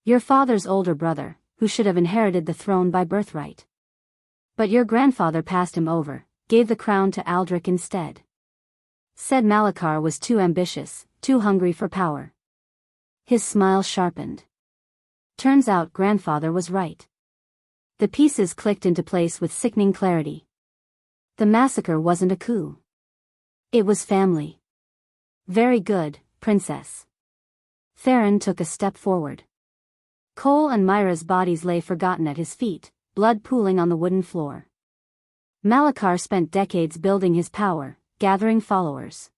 Your father's older brother, who should have inherited the throne by birthright. But your grandfather passed him over, gave the crown to Aldrich instead. Said Malakar was too ambitious, too hungry for power. His smile sharpened. Turns out grandfather was right. The pieces clicked into place with sickening clarity. The massacre wasn't a coup. It was family. Very good, princess. Theron took a step forward. Cole and Myra's bodies lay forgotten at his feet, blood pooling on the wooden floor. Malakar spent decades building his power, gathering followers.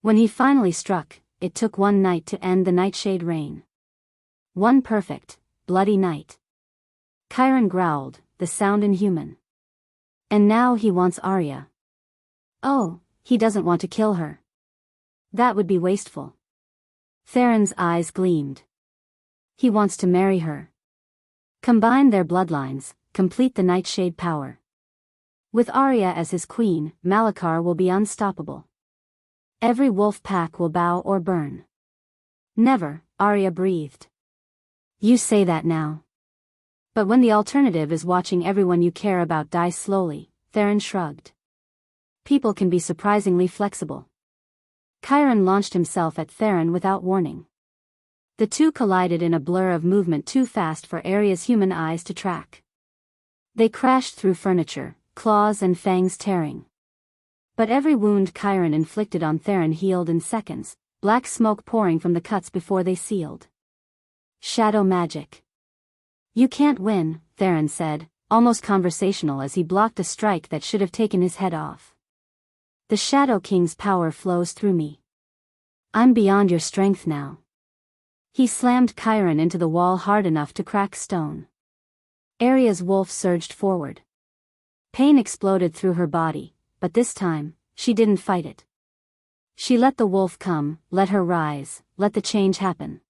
When he finally struck, it took one night to end the Nightshade reign. One perfect, bloody night. Chiron growled, the sound inhuman. And now he wants Arya. Oh, he doesn't want to kill her. That would be wasteful. Theron's eyes gleamed. He wants to marry her. Combine their bloodlines, complete the Nightshade power. With Arya as his queen, Malakar will be unstoppable. Every wolf pack will bow or burn. Never, Arya breathed. You say that now. But when the alternative is watching everyone you care about die slowly, Theron shrugged. People can be surprisingly flexible. Chiron launched himself at Theron without warning. The two collided in a blur of movement too fast for Arya's human eyes to track. They crashed through furniture, claws and fangs tearing. But every wound Chiron inflicted on Theron healed in seconds, black smoke pouring from the cuts before they sealed. Shadow magic. You can't win, Theron said, almost conversational as he blocked a strike that should have taken his head off. The Shadow King's power flows through me. I'm beyond your strength now. He slammed Chiron into the wall hard enough to crack stone. Arya's wolf surged forward. Pain exploded through her body, but this time, she didn't fight it. She let the wolf come, let her rise, let the change happen.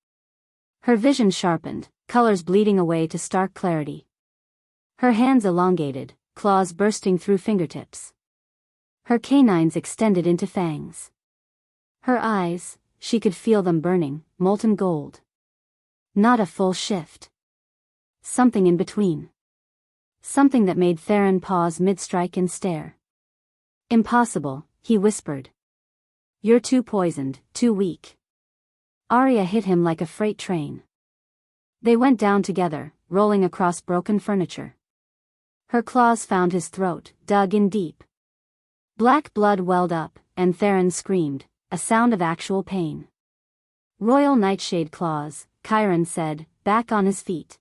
Her vision sharpened, colors bleeding away to stark clarity. Her hands elongated, claws bursting through fingertips. Her canines extended into fangs. Her eyes, she could feel them burning, molten gold. Not a full shift. Something in between. Something that made Theron pause mid-strike and stare. Impossible, he whispered. You're too poisoned, too weak. Arya hit him like a freight train. They went down together, rolling across broken furniture. Her claws found his throat, dug in deep. Black blood welled up, and Theron screamed, a sound of actual pain. Royal Nightshade claws, Chiron said, back on his feet.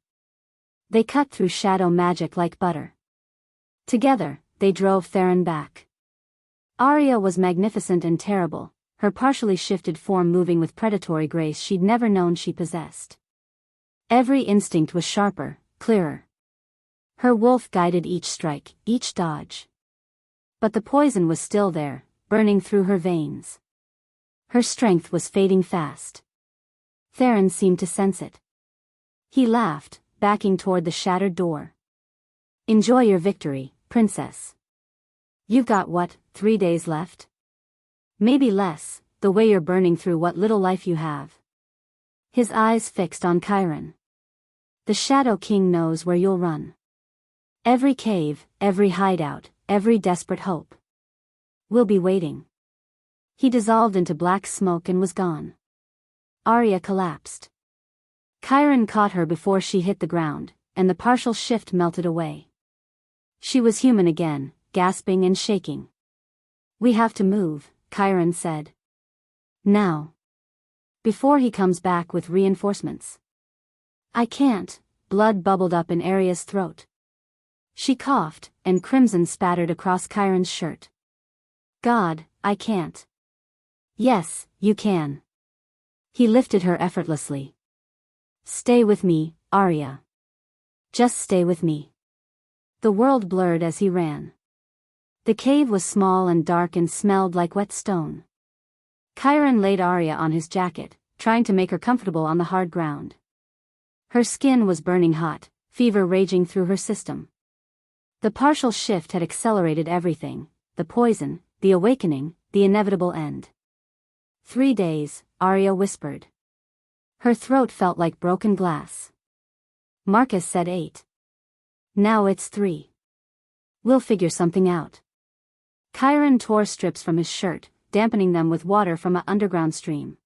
They cut through shadow magic like butter. Together, they drove Theron back. Arya was magnificent and terrible, her partially shifted form moving with predatory grace she'd never known she possessed. Every instinct was sharper, clearer. Her wolf guided each strike, each dodge. But the poison was still there, burning through her veins. Her strength was fading fast. Theron seemed to sense it. He laughed, backing toward the shattered door. Enjoy your victory, princess. You've got what, 3 days left? Maybe less, the way you're burning through what little life you have. His eyes fixed on Chiron. The Shadow King knows where you'll run. Every cave, every hideout, every desperate hope. We'll be waiting. He dissolved into black smoke and was gone. Arya collapsed. Chiron caught her before she hit the ground, and the partial shift melted away. She was human again, gasping and shaking. We have to move, Chiron said. Now. Before he comes back with reinforcements. I can't, blood bubbled up in Arya's throat. She coughed, and crimson spattered across Chiron's shirt. God, I can't. Yes, you can. He lifted her effortlessly. Stay with me, Arya. Just stay with me. The world blurred as he ran. The cave was small and dark and smelled like wet stone. Chiron laid Arya on his jacket, trying to make her comfortable on the hard ground. Her skin was burning hot, fever raging through her system. The partial shift had accelerated everything, the poison, the awakening, the inevitable end. 3 days, Arya whispered. Her throat felt like broken glass. Marcus said 8. Now it's 3. We'll figure something out. Chiron tore strips from his shirt, dampening them with water from an underground stream.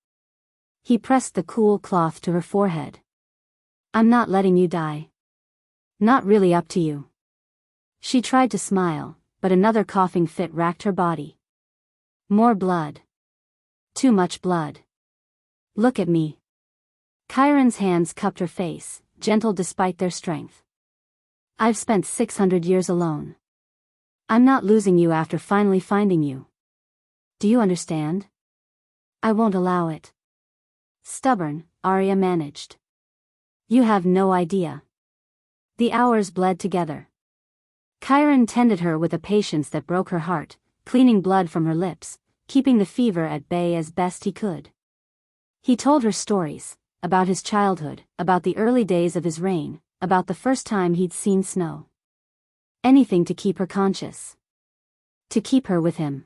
He pressed the cool cloth to her forehead. I'm not letting you die. Not really up to you. She tried to smile, but another coughing fit racked her body. More blood. Too much blood. Look at me. Chiron's hands cupped her face, gentle despite their strength. I've spent 600 years alone. I'm not losing you after finally finding you. Do you understand? I won't allow it. Stubborn, Arya managed. You have no idea. The hours bled together. Chiron tended her with a patience that broke her heart, cleaning blood from her lips, keeping the fever at bay as best he could. He told her stories, about his childhood, about the early days of his reign, about the first time he'd seen snow. Anything to keep her conscious. To keep her with him.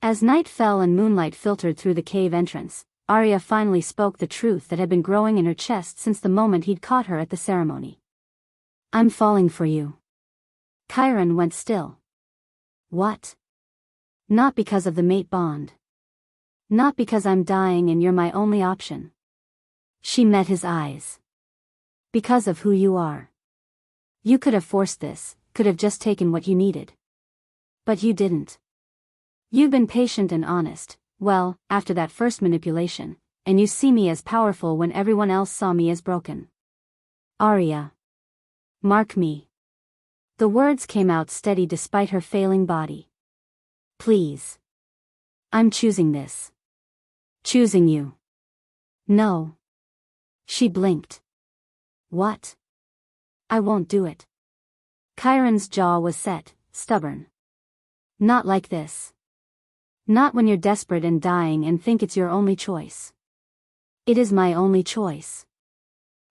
As night fell and moonlight filtered through the cave entrance, Arya finally spoke the truth that had been growing in her chest since the moment he'd caught her at the ceremony. I'm falling for you. Chiron went still. What? Not because of the mate bond. Not because I'm dying and you're my only option. She met his eyes. Because of who you are. You could have forced this, could have just taken what you needed. But you didn't. You've been patient and honest, well, after that first manipulation, and you see me as powerful when everyone else saw me as broken. Arya. Mark me. The words came out steady despite her failing body. Please. I'm choosing this. Choosing you. No. She blinked. What? I won't do it. Chiron's jaw was set, stubborn. Not like this. Not when you're desperate and dying and think it's your only choice. It is my only choice.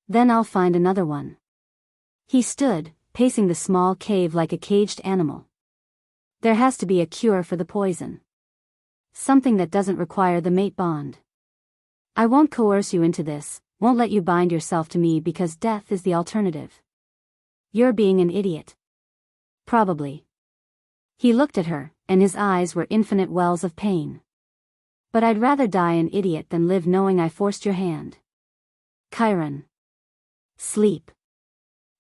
Then I'll find another one. He stood, pacing the small cave like a caged animal. There has to be a cure for the poison. Something that doesn't require the mate bond. I won't coerce you into this, won't let you bind yourself to me because death is the alternative. You're being an idiot. Probably. He looked at her, and his eyes were infinite wells of pain. But I'd rather die an idiot than live knowing I forced your hand. Chiron. Sleep.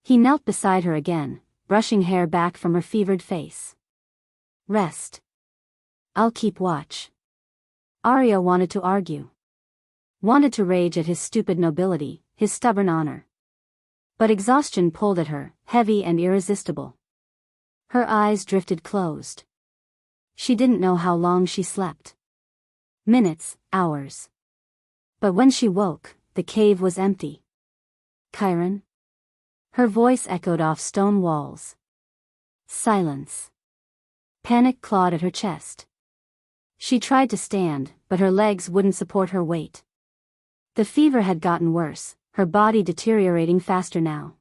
He knelt beside her again, brushing hair back from her fevered face. Rest. I'll keep watch. Arya wanted to argue. Wanted to rage at his stupid nobility, his stubborn honor. But exhaustion pulled at her, heavy and irresistible. Her eyes drifted closed. She didn't know how long she slept. Minutes, hours. But when she woke, the cave was empty. Chiron? Her voice echoed off stone walls. Silence. Panic clawed at her chest. She tried to stand, but her legs wouldn't support her weight. The fever had gotten worse, her body deteriorating faster now.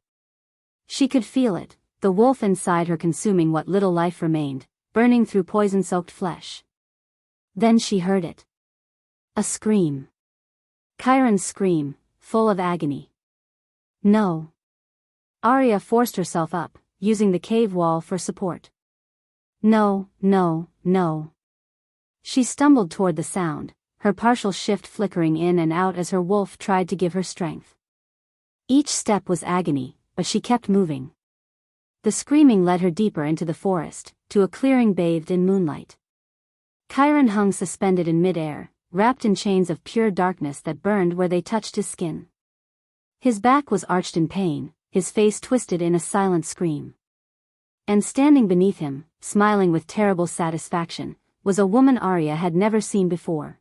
She could feel it, the wolf inside her consuming what little life remained, burning through poison-soaked flesh. Then she heard it. A scream. Chiron's scream, full of agony. No. Arya forced herself up, using the cave wall for support. No, no, no. She stumbled toward the sound, her partial shift flickering in and out as her wolf tried to give her strength. Each step was agony, but she kept moving. The screaming led her deeper into the forest, to a clearing bathed in moonlight. Chiron hung suspended in midair, wrapped in chains of pure darkness that burned where they touched his skin. His back was arched in pain, his face twisted in a silent scream. And standing beneath him, smiling with terrible satisfaction, was a woman Arya had never seen before.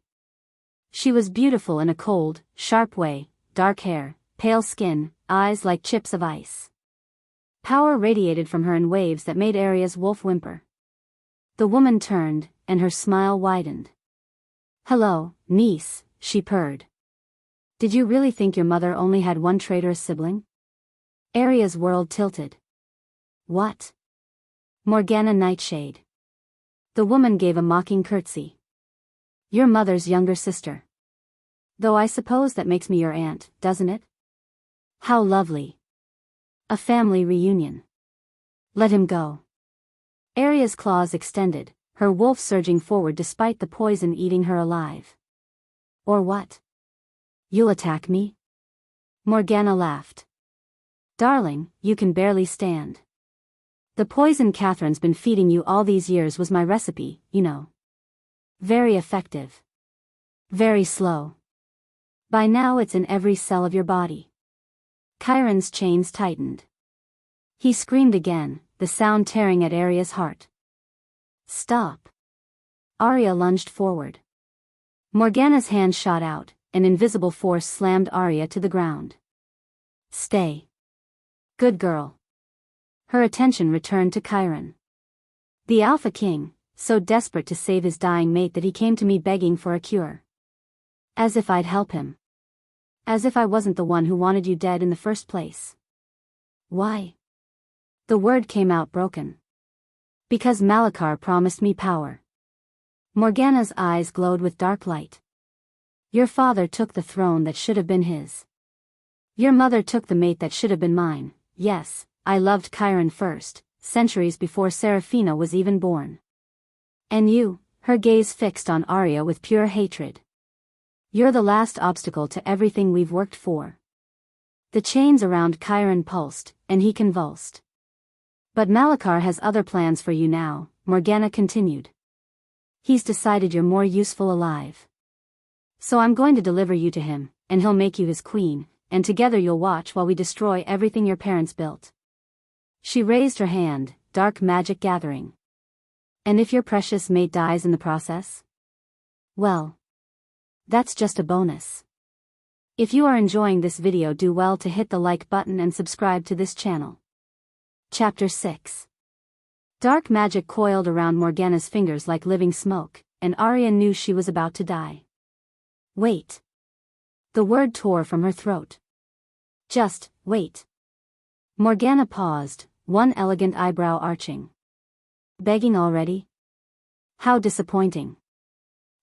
She was beautiful in a cold, sharp way, dark hair, pale skin, eyes like chips of ice. Power radiated from her in waves that made Arya's wolf whimper. The woman turned, and her smile widened. Hello, niece, she purred. Did you really think your mother only had one traitorous sibling? Arya's world tilted. What? Morgana Nightshade. The woman gave a mocking curtsy. Your mother's younger sister. Though I suppose that makes me your aunt, doesn't it? How lovely. A family reunion. Let him go. Arya's claws extended, her wolf surging forward despite the poison eating her alive. Or what? You'll attack me? Morgana laughed. Darling, you can barely stand. The poison Catherine's been feeding you all these years was my recipe, you know. Very effective. Very slow. By now it's in every cell of your body. Chiron's chains tightened. He screamed again, the sound tearing at Arya's heart. Stop. Arya lunged forward. Morgana's hand shot out, an invisible force slammed Arya to the ground. Stay. Good girl. Her attention returned to Chiron. The Alpha King, so desperate to save his dying mate that he came to me begging for a cure. As if I'd help him. As if I wasn't the one who wanted you dead in the first place. Why? The word came out broken. Because Malachar promised me power. Morgana's eyes glowed with dark light. Your father took the throne that should have been his. Your mother took the mate that should have been mine. Yes, I loved Chiron first, centuries before Seraphina was even born. And you, her gaze fixed on Arya with pure hatred. You're the last obstacle to everything we've worked for. The chains around Chiron pulsed, and he convulsed. But Malachar has other plans for you now, Morgana continued. He's decided you're more useful alive. So I'm going to deliver you to him, and he'll make you his queen, and together you'll watch while we destroy everything your parents built. She raised her hand, dark magic gathering. And if your precious mate dies in the process? Well, that's just a bonus. If you are enjoying this video, do well to hit the like button and subscribe to this channel. Chapter 6. Dark magic coiled around Morgana's fingers like living smoke, and Arya knew she was about to die. Wait. The word tore from her throat. Just, wait. Morgana paused, one elegant eyebrow arching. Begging already? How disappointing.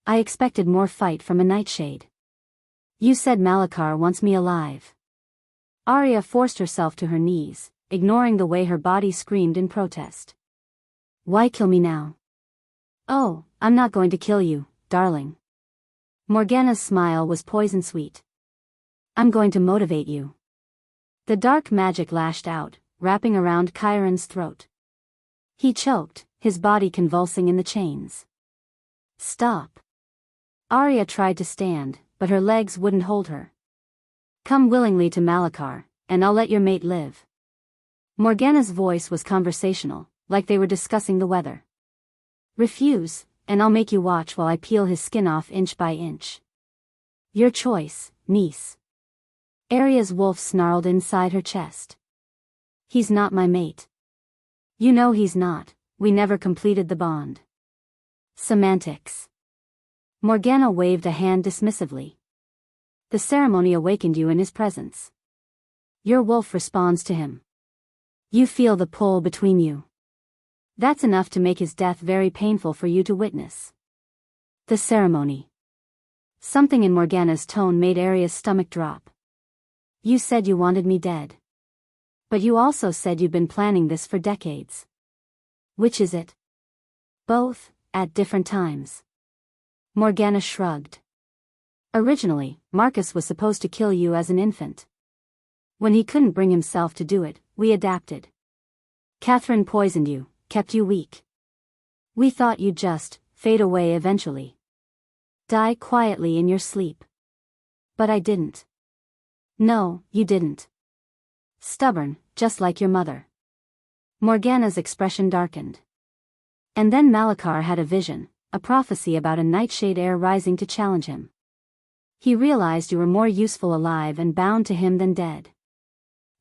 I expected more fight from a nightshade. You said Malachar wants me alive. Arya forced herself to her knees, ignoring the way her body screamed in protest. Why kill me now? Oh, I'm not going to kill you, darling. Morgana's smile was poison sweet. I'm going to motivate you. The dark magic lashed out, wrapping around Chiron's throat. He choked, his body convulsing in the chains. Stop. Arya tried to stand, but her legs wouldn't hold her. Come willingly to Malachar, and I'll let your mate live. Morgana's voice was conversational, like they were discussing the weather. Refuse, and I'll make you watch while I peel his skin off inch by inch. Your choice, niece. Arya's wolf snarled inside her chest. He's not my mate. You know he's not, we never completed the bond. Semantics. Morgana waved a hand dismissively. The ceremony awakened you in his presence. Your wolf responds to him. You feel the pull between you. That's enough to make his death very painful for you to witness. The ceremony. Something in Morgana's tone made Arya's stomach drop. You said you wanted me dead. But you also said you'd been planning this for decades. Which is it? Both, at different times. Morgana shrugged. Originally, Marcus was supposed to kill you as an infant. When he couldn't bring himself to do it, we adapted. Catherine poisoned you, kept you weak. We thought you'd just fade away eventually. Die quietly in your sleep. But I didn't. No, you didn't. Stubborn, just like your mother. Morgana's expression darkened. And then Malachar had a vision, a prophecy about a nightshade heir rising to challenge him. He realized you were more useful alive and bound to him than dead.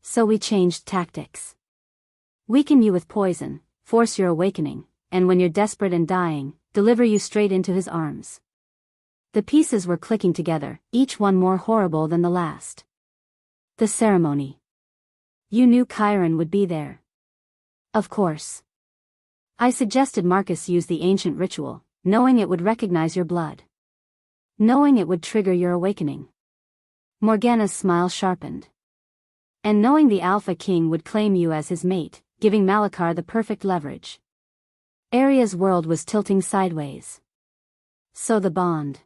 So we changed tactics. Weaken you with poison, force your awakening, and when you're desperate and dying, deliver you straight into his arms. The pieces were clicking together, each one more horrible than the last. The ceremony. You knew Chiron would be there. Of course. I suggested Marcus use the ancient ritual, knowing it would recognize your blood. Knowing it would trigger your awakening. Morgana's smile sharpened. And knowing the Alpha King would claim you as his mate, giving Malachar the perfect leverage. Arya's world was tilting sideways. So the bond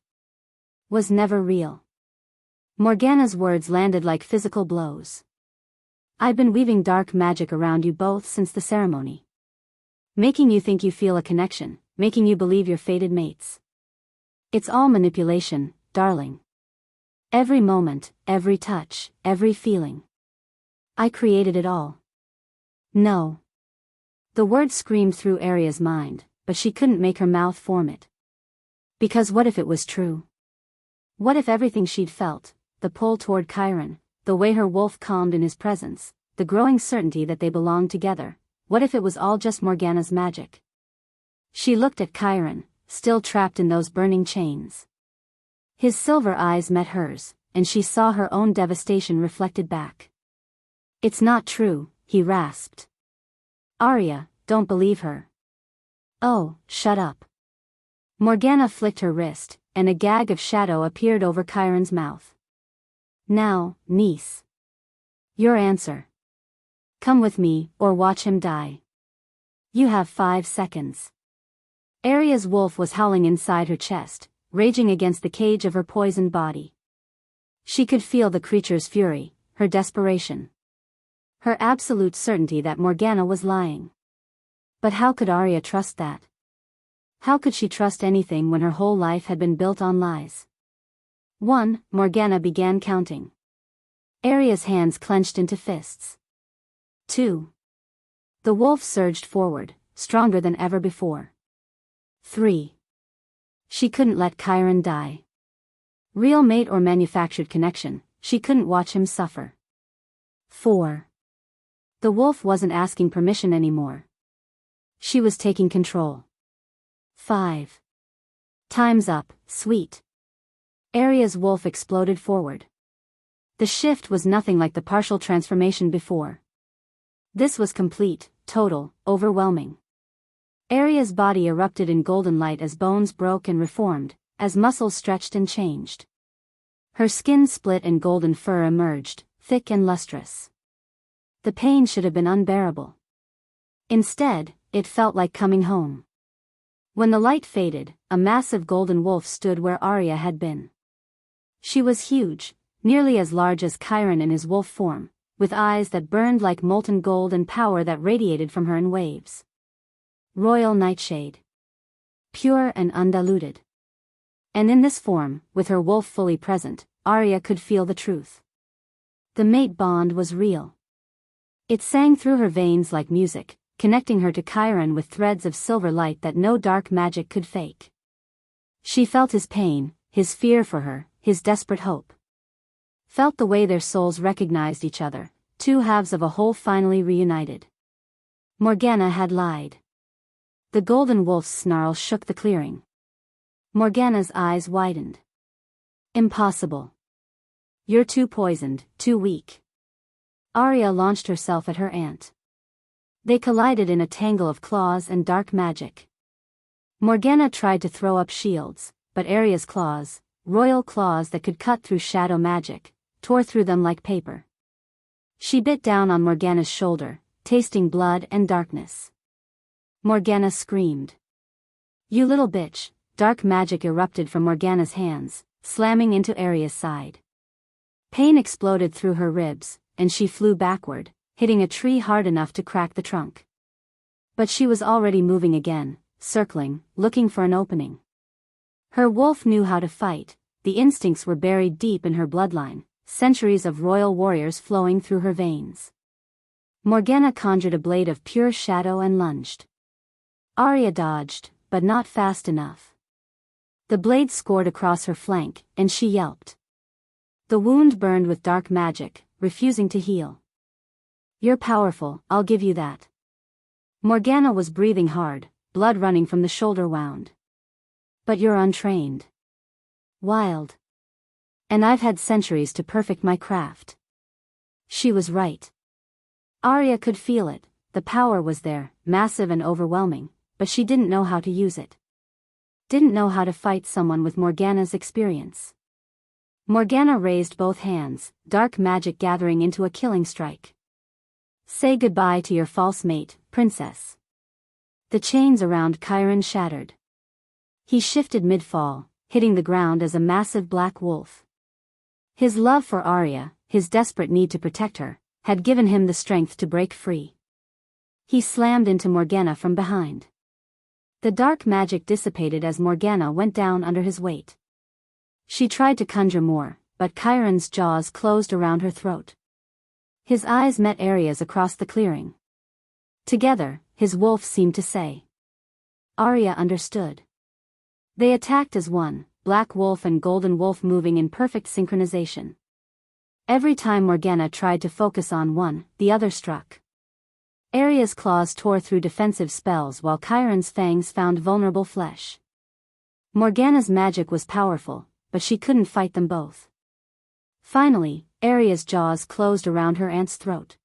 was never real. Morgana's words landed like physical blows. I've been weaving dark magic around you both since the ceremony. Making you think you feel a connection, making you believe you're fated mates. It's all manipulation, darling. Every moment, every touch, every feeling. I created it all. No. The word screamed through Arya's mind, but she couldn't make her mouth form it. Because what if it was true? What if everything she'd felt, the pull toward Chiron, the way her wolf calmed in his presence, the growing certainty that they belonged together, what if it was all just Morgana's magic? She looked at Chiron, still trapped in those burning chains. His silver eyes met hers, and she saw her own devastation reflected back. It's not true, he rasped. Arya, don't believe her. Oh, shut up. Morgana flicked her wrist, and a gag of shadow appeared over Chiron's mouth. Now, niece. Your answer. Come with me, or watch him die. You have 5 seconds. Arya's wolf was howling inside her chest, raging against the cage of her poisoned body. She could feel the creature's fury, her desperation. Her absolute certainty that Morgana was lying. But how could Arya trust that? How could she trust anything when her whole life had been built on lies? 1. Morgana began counting. Arya's hands clenched into fists. 2. The wolf surged forward, stronger than ever before. 3. She couldn't let Chiron die. Real mate or manufactured connection, she couldn't watch him suffer. 4. The wolf wasn't asking permission anymore. She was taking control. 5. Time's up, sweet. Arya's wolf exploded forward. The shift was nothing like the partial transformation before. This was complete, total, overwhelming. Arya's body erupted in golden light as bones broke and reformed, as muscles stretched and changed. Her skin split and golden fur emerged, thick and lustrous. The pain should have been unbearable. Instead, it felt like coming home. When the light faded, a massive golden wolf stood where Arya had been. She was huge, nearly as large as Chiron in his wolf form, with eyes that burned like molten gold and power that radiated from her in waves. Royal Nightshade. Pure and undiluted. And in this form, with her wolf fully present, Arya could feel the truth. The mate bond was real. It sang through her veins like music, connecting her to Chiron with threads of silver light that no dark magic could fake. She felt his pain, his fear for her, his desperate hope. Felt the way their souls recognized each other, two halves of a whole finally reunited. Morgana had lied. The golden wolf's snarl shook the clearing. Morgana's eyes widened. Impossible. You're too poisoned, too weak. Arya launched herself at her aunt. They collided in a tangle of claws and dark magic. Morgana tried to throw up shields, but Arya's claws, royal claws that could cut through shadow magic, tore through them like paper. She bit down on Morgana's shoulder, tasting blood and darkness. Morgana screamed. You little bitch! Dark magic erupted from Morgana's hands, slamming into Arya's side. Pain exploded through her ribs, and she flew backward, hitting a tree hard enough to crack the trunk. But she was already moving again, circling, looking for an opening. Her wolf knew how to fight, the instincts were buried deep in her bloodline, centuries of royal warriors flowing through her veins. Morgana conjured a blade of pure shadow and lunged. Arya dodged, but not fast enough. The blade scored across her flank, and she yelped. The wound burned with dark magic, refusing to heal. You're powerful, I'll give you that. Morgana was breathing hard, blood running from the shoulder wound. But you're untrained. Wild. And I've had centuries to perfect my craft. She was right. Arya could feel it, the power was there, massive and overwhelming, but she didn't know how to use it. Didn't know how to fight someone with Morgana's experience. Morgana raised both hands, dark magic gathering into a killing strike. Say goodbye to your false mate, princess. The chains around Chiron shattered. He shifted mid-fall, hitting the ground as a massive black wolf. His love for Arya, his desperate need to protect her, had given him the strength to break free. He slammed into Morgana from behind. The dark magic dissipated as Morgana went down under his weight. She tried to conjure more, but Chiron's jaws closed around her throat. His eyes met Arya's across the clearing. Together, his wolf seemed to say. Arya understood. They attacked as one, Black Wolf and Golden Wolf moving in perfect synchronization. Every time Morgana tried to focus on one, the other struck. Arya's claws tore through defensive spells while Chiron's fangs found vulnerable flesh. Morgana's magic was powerful, but she couldn't fight them both. Finally, Arya's jaws closed around her aunt's throat.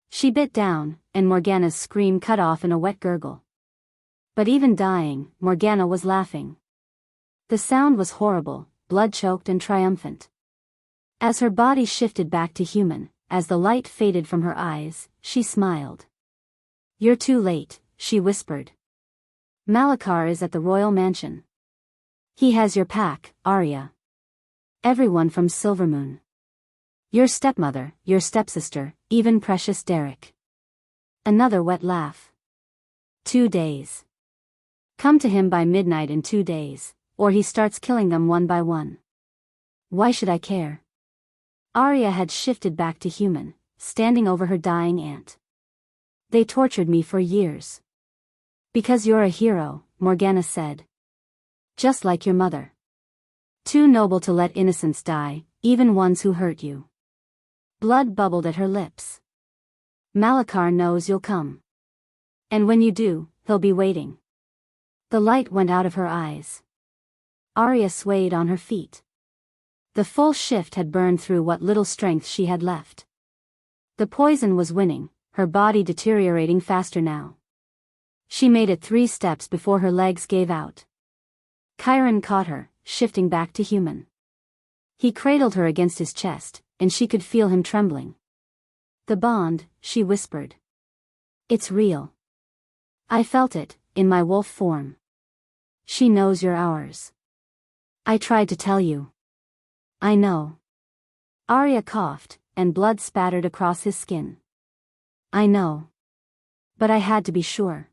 She bit down, and Morgana's scream cut off in a wet gurgle. But even dying, Morgana was laughing. The sound was horrible, blood-choked and triumphant. As her body shifted back to human, as the light faded from her eyes, she smiled. You're too late, she whispered. Malachar is at the royal mansion. He has your pack, Arya. Everyone from Silvermoon. Your stepmother, your stepsister, even precious Derek. Another wet laugh. 2 days. Come to him by midnight in 2 days, or he starts killing them one by one. Why should I care? Arya had shifted back to human, standing over her dying aunt. They tortured me for years. Because you're a hero, Morgana said. Just like your mother. Too noble to let innocents die, even ones who hurt you. Blood bubbled at her lips. Malachar knows you'll come. And when you do, he'll be waiting. The light went out of her eyes. Arya swayed on her feet. The full shift had burned through what little strength she had left. The poison was winning, her body deteriorating faster now. She made it 3 steps before her legs gave out. Chiron caught her, shifting back to human. He cradled her against his chest, and she could feel him trembling. "The bond," she whispered. "It's real. I felt it, in my wolf form. She knows you're ours. I tried to tell you. I know." Arya coughed, and blood spattered across his skin. "I know. But I had to be sure.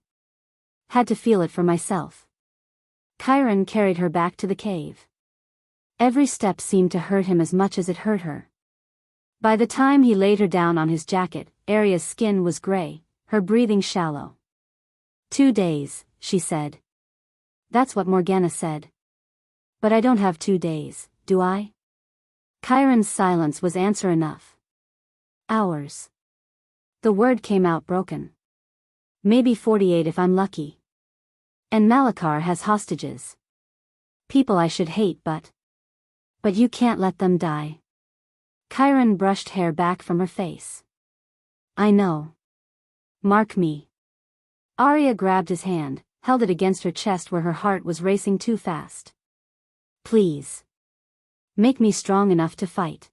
Had to feel it for myself." Chiron carried her back to the cave. Every step seemed to hurt him as much as it hurt her. By the time he laid her down on his jacket, Arya's skin was gray, her breathing shallow. 2 days, she said. That's what Morgana said. But I don't have 2 days, do I? Chiron's silence was answer enough. Hours. The word came out broken. Maybe 48 if I'm lucky. And Malachar has hostages. People I should hate but you can't let them die. Chiron brushed hair back from her face. I know. Mark me. Arya grabbed his hand, held it against her chest where her heart was racing too fast. Please. Make me strong enough to fight.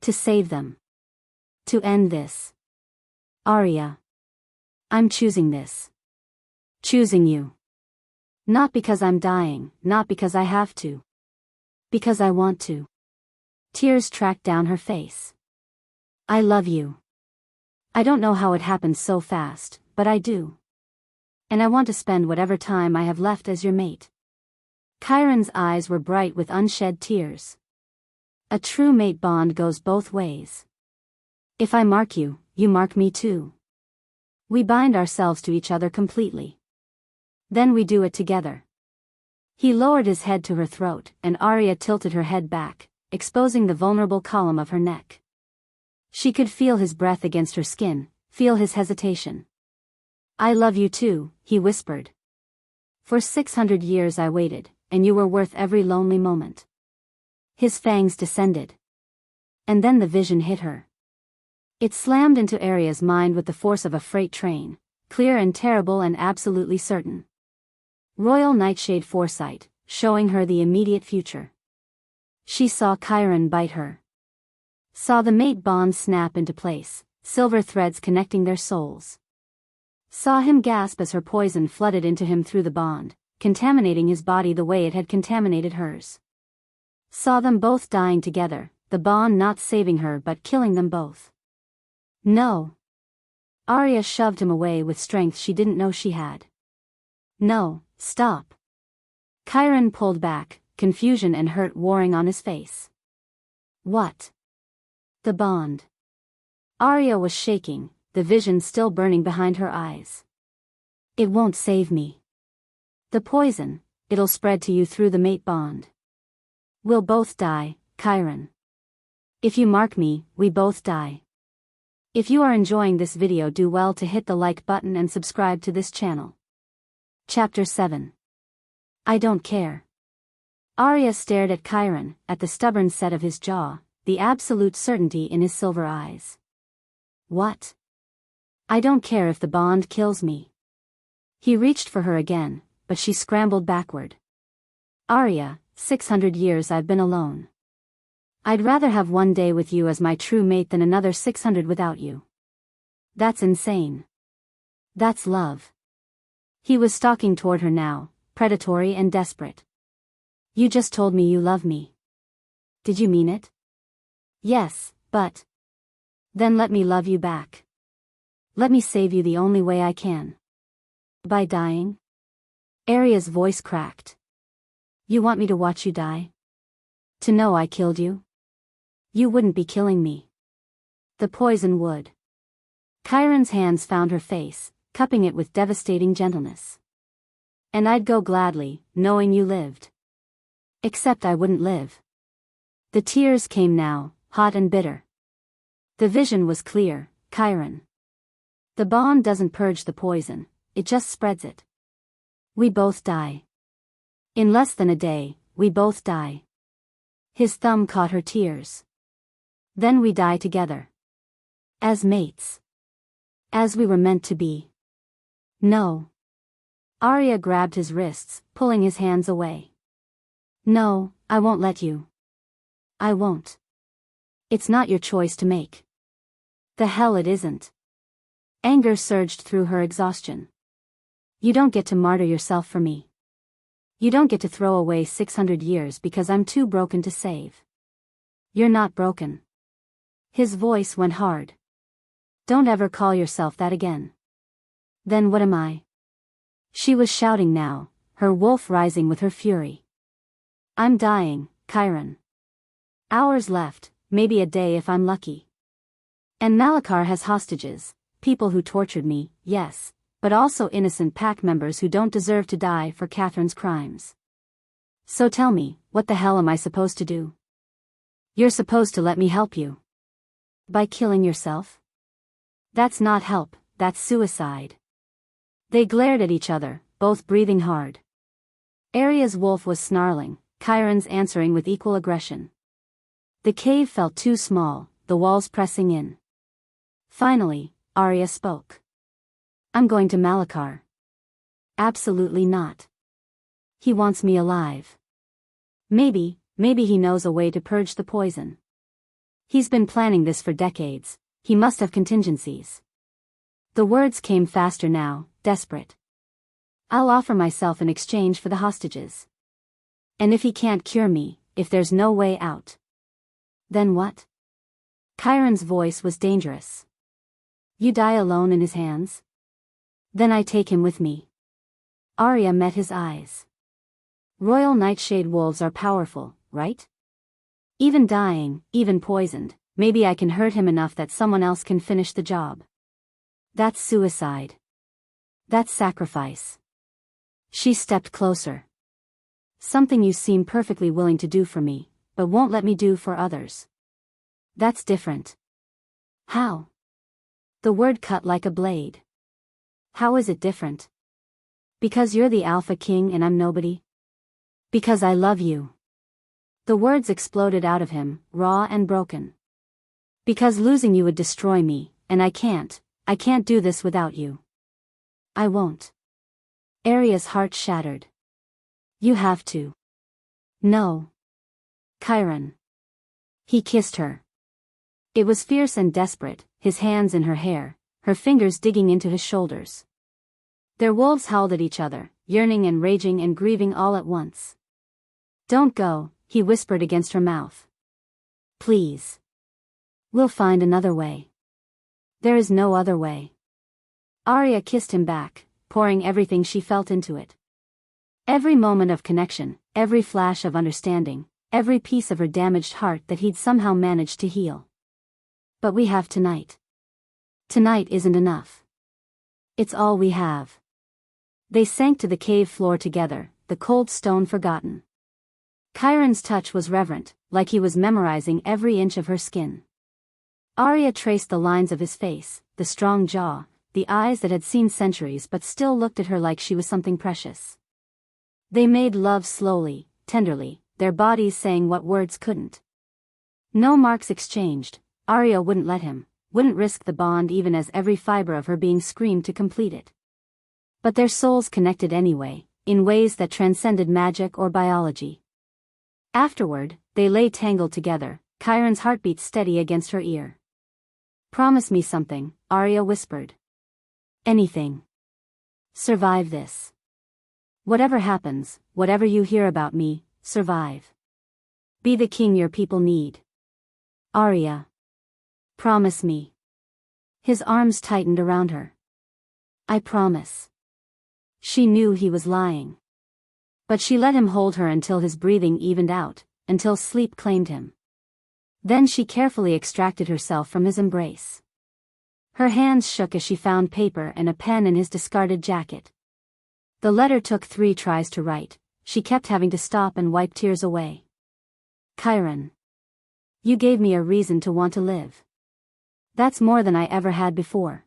To save them. To end this. Arya. I'm choosing this. Choosing you. Not because I'm dying, not because I have to. Because I want to. Tears tracked down her face. I love you. I don't know how it happened so fast, but I do. And I want to spend whatever time I have left as your mate. Chiron's eyes were bright with unshed tears. A true mate bond goes both ways. If I mark you, you mark me too. We bind ourselves to each other completely. Then we do it together. He lowered his head to her throat, and Arya tilted her head back, exposing the vulnerable column of her neck. She could feel his breath against her skin, feel his hesitation. I love you too, he whispered. For 600 years I waited, and you were worth every lonely moment. His fangs descended. And then the vision hit her. It slammed into Arya's mind with the force of a freight train, clear and terrible and absolutely certain. Royal Nightshade foresight, showing her the immediate future. She saw Chiron bite her. Saw the mate bond snap into place, silver threads connecting their souls. Saw him gasp as her poison flooded into him through the bond, contaminating his body the way it had contaminated hers. Saw them both dying together, the bond not saving her but killing them both. No. Arya shoved him away with strength she didn't know she had. No, stop. Chiron pulled back, confusion and hurt warring on his face. What? The bond. Arya was shaking, the vision still burning behind her eyes. It won't save me. The poison, it'll spread to you through the mate bond. We'll both die, Chiron. If you mark me, we both die. If you are enjoying this video, do well to hit the like button and subscribe to this channel. Chapter 7. I don't care. Arya stared at Chiron, at the stubborn set of his jaw, the absolute certainty in his silver eyes. What? I don't care if the bond kills me. He reached for her again, but she scrambled backward. Arya, 600 years I've been alone. I'd rather have 1 day with you as my true mate than another 600 without you. That's insane. That's love. He was stalking toward her now, predatory and desperate. You just told me you love me. Did you mean it? Yes, but... Then let me love you back. Let me save you the only way I can. By dying? Arya's voice cracked. You want me to watch you die? To know I killed you? You wouldn't be killing me. The poison would. Chiron's hands found her face, cupping it with devastating gentleness. And I'd go gladly, knowing you lived. Except I wouldn't live. The tears came now, hot and bitter. The vision was clear, Chiron. The bond doesn't purge the poison, it just spreads it. We both die. In less than a day, we both die. His thumb caught her tears. Then we die together. As mates. As we were meant to be. No. Arya grabbed his wrists, pulling his hands away. No, I won't let you. I won't. It's not your choice to make. The hell it isn't. Anger surged through her exhaustion. You don't get to martyr yourself for me. You don't get to throw away 600 years because I'm too broken to save. You're not broken. His voice went hard. Don't ever call yourself that again. Then what am I? She was shouting now, her wolf rising with her fury. I'm dying, Chiron. Hours left, maybe a day if I'm lucky. And Malachar has hostages, people who tortured me, yes, but also innocent pack members who don't deserve to die for Catherine's crimes. So tell me, what the hell am I supposed to do? You're supposed to let me help you. By killing yourself? That's not help, that's suicide. They glared at each other, both breathing hard. Arya's wolf was snarling, Chiron's answering with equal aggression. The cave felt too small, the walls pressing in. Finally, Arya spoke. I'm going to Malachar. Absolutely not. He wants me alive. Maybe he knows a way to purge the poison. He's been planning this for decades, he must have contingencies. The words came faster now, desperate. I'll offer myself in exchange for the hostages. And if he can't cure me, if there's no way out. Then what? Chiron's voice was dangerous. You die alone in his hands? Then I take him with me. Arya met his eyes. Royal Nightshade wolves are powerful, right? Even dying, even poisoned, maybe I can hurt him enough that someone else can finish the job. That's suicide. That's sacrifice. She stepped closer. Something you seem perfectly willing to do for me, but won't let me do for others. That's different. How? The word cut like a blade. How is it different? Because you're the Alpha King and I'm nobody? Because I love you. The words exploded out of him, raw and broken. Because losing you would destroy me, and I can't do this without you. I won't. Arya's heart shattered. You have to. No. Chiron. He kissed her. It was fierce and desperate, his hands in her hair, her fingers digging into his shoulders. Their wolves howled at each other, yearning and raging and grieving all at once. Don't go, he whispered against her mouth. Please. We'll find another way. There is no other way. Arya kissed him back, pouring everything she felt into it. Every moment of connection, every flash of understanding, every piece of her damaged heart that he'd somehow managed to heal. But we have tonight. Tonight isn't enough. It's all we have. They sank to the cave floor together, the cold stone forgotten. Chiron's touch was reverent, like he was memorizing every inch of her skin. Arya traced the lines of his face, the strong jaw, the eyes that had seen centuries but still looked at her like she was something precious. They made love slowly, tenderly, their bodies saying what words couldn't. No marks exchanged, Arya wouldn't let him, wouldn't risk the bond even as every fiber of her being screamed to complete it. But their souls connected anyway, in ways that transcended magic or biology. Afterward, they lay tangled together, Chiron's heartbeat steady against her ear. Promise me something, Arya whispered. Anything. Survive this. Whatever happens, whatever you hear about me, survive. Be the king your people need. Arya. Promise me. His arms tightened around her. I promise. She knew he was lying. But she let him hold her until his breathing evened out, until sleep claimed him. Then she carefully extracted herself from his embrace. Her hands shook as she found paper and a pen in his discarded jacket. The letter took 3 tries to write, she kept having to stop and wipe tears away. Chiron. You gave me a reason to want to live. That's more than I ever had before.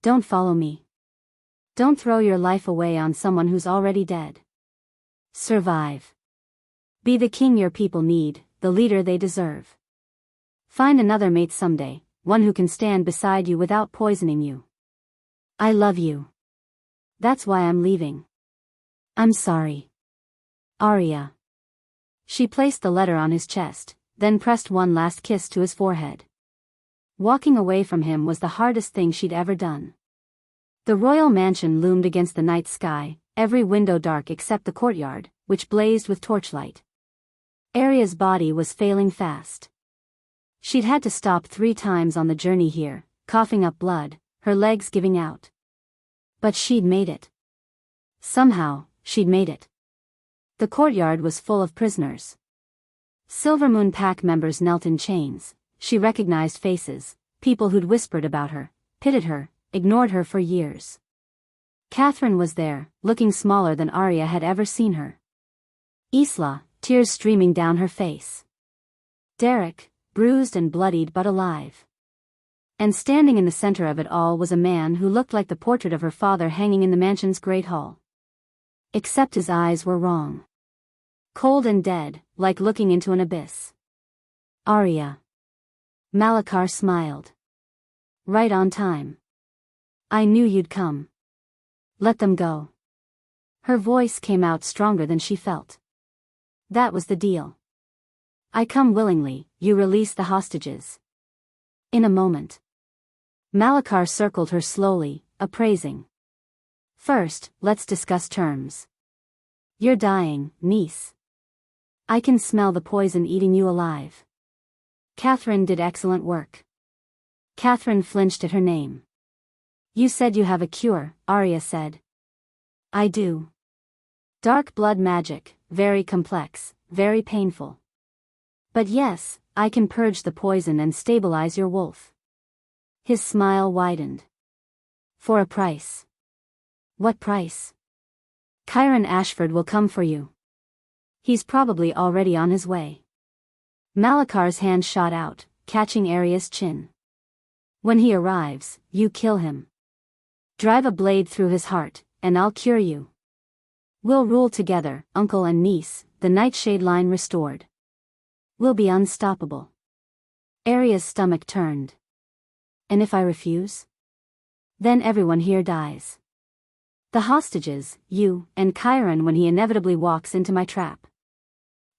Don't follow me. Don't throw your life away on someone who's already dead. Survive. Be the king your people need, the leader they deserve. Find another mate someday, one who can stand beside you without poisoning you. I love you. That's why I'm leaving. I'm sorry. Arya. She placed the letter on his chest, then pressed one last kiss to his forehead. Walking away from him was the hardest thing she'd ever done. The royal mansion loomed against the night sky, every window dark except the courtyard, which blazed with torchlight. Arya's body was failing fast. She'd had to stop 3 times on the journey here, coughing up blood, her legs giving out. But she'd made it. Somehow, she'd made it. The courtyard was full of prisoners. Silvermoon Pack members knelt in chains. She recognized faces, people who'd whispered about her, pitied her, ignored her for years. Catherine was there, looking smaller than Arya had ever seen her. Isla, tears streaming down her face. Derek, bruised and bloodied but alive. And standing in the center of it all was a man who looked like the portrait of her father hanging in the mansion's great hall. Except his eyes were wrong. Cold and dead, like looking into an abyss. Arya. Malachar smiled. Right on time. I knew you'd come. Let them go. Her voice came out stronger than she felt. That was the deal. I come willingly, you release the hostages. In a moment. Malachar circled her slowly, appraising. First, let's discuss terms. You're dying, niece. I can smell the poison eating you alive. Catherine did excellent work. Catherine flinched at her name. You said you have a cure, Arya said. I do. Dark blood magic, very complex, very painful. But yes, I can purge the poison and stabilize your wolf. His smile widened. For a price. What price? Chiron Ashford will come for you. He's probably already on his way. Malachar's hand shot out, catching Arya's chin. When he arrives, you kill him. Drive a blade through his heart, and I'll cure you. We'll rule together, uncle and niece, the Nightshade line restored. We'll be unstoppable. Arya's stomach turned. And if I refuse? Then everyone here dies. The hostages, you, and Chiron when he inevitably walks into my trap.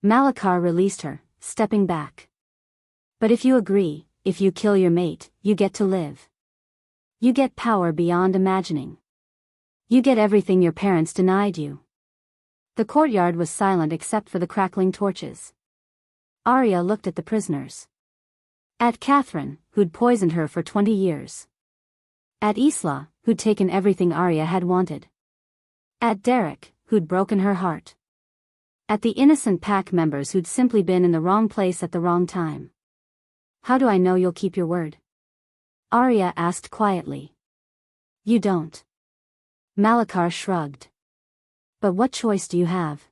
Malachar released her, stepping back. But if you agree, if you kill your mate, you get to live. You get power beyond imagining. You get everything your parents denied you. The courtyard was silent except for the crackling torches. Arya looked at the prisoners. At Catherine, who'd poisoned her for 20 years. At Isla, who'd taken everything Arya had wanted. At Derek, who'd broken her heart. At the innocent pack members who'd simply been in the wrong place at the wrong time. How do I know you'll keep your word? Arya asked quietly. You don't. Malachar shrugged. But what choice do you have?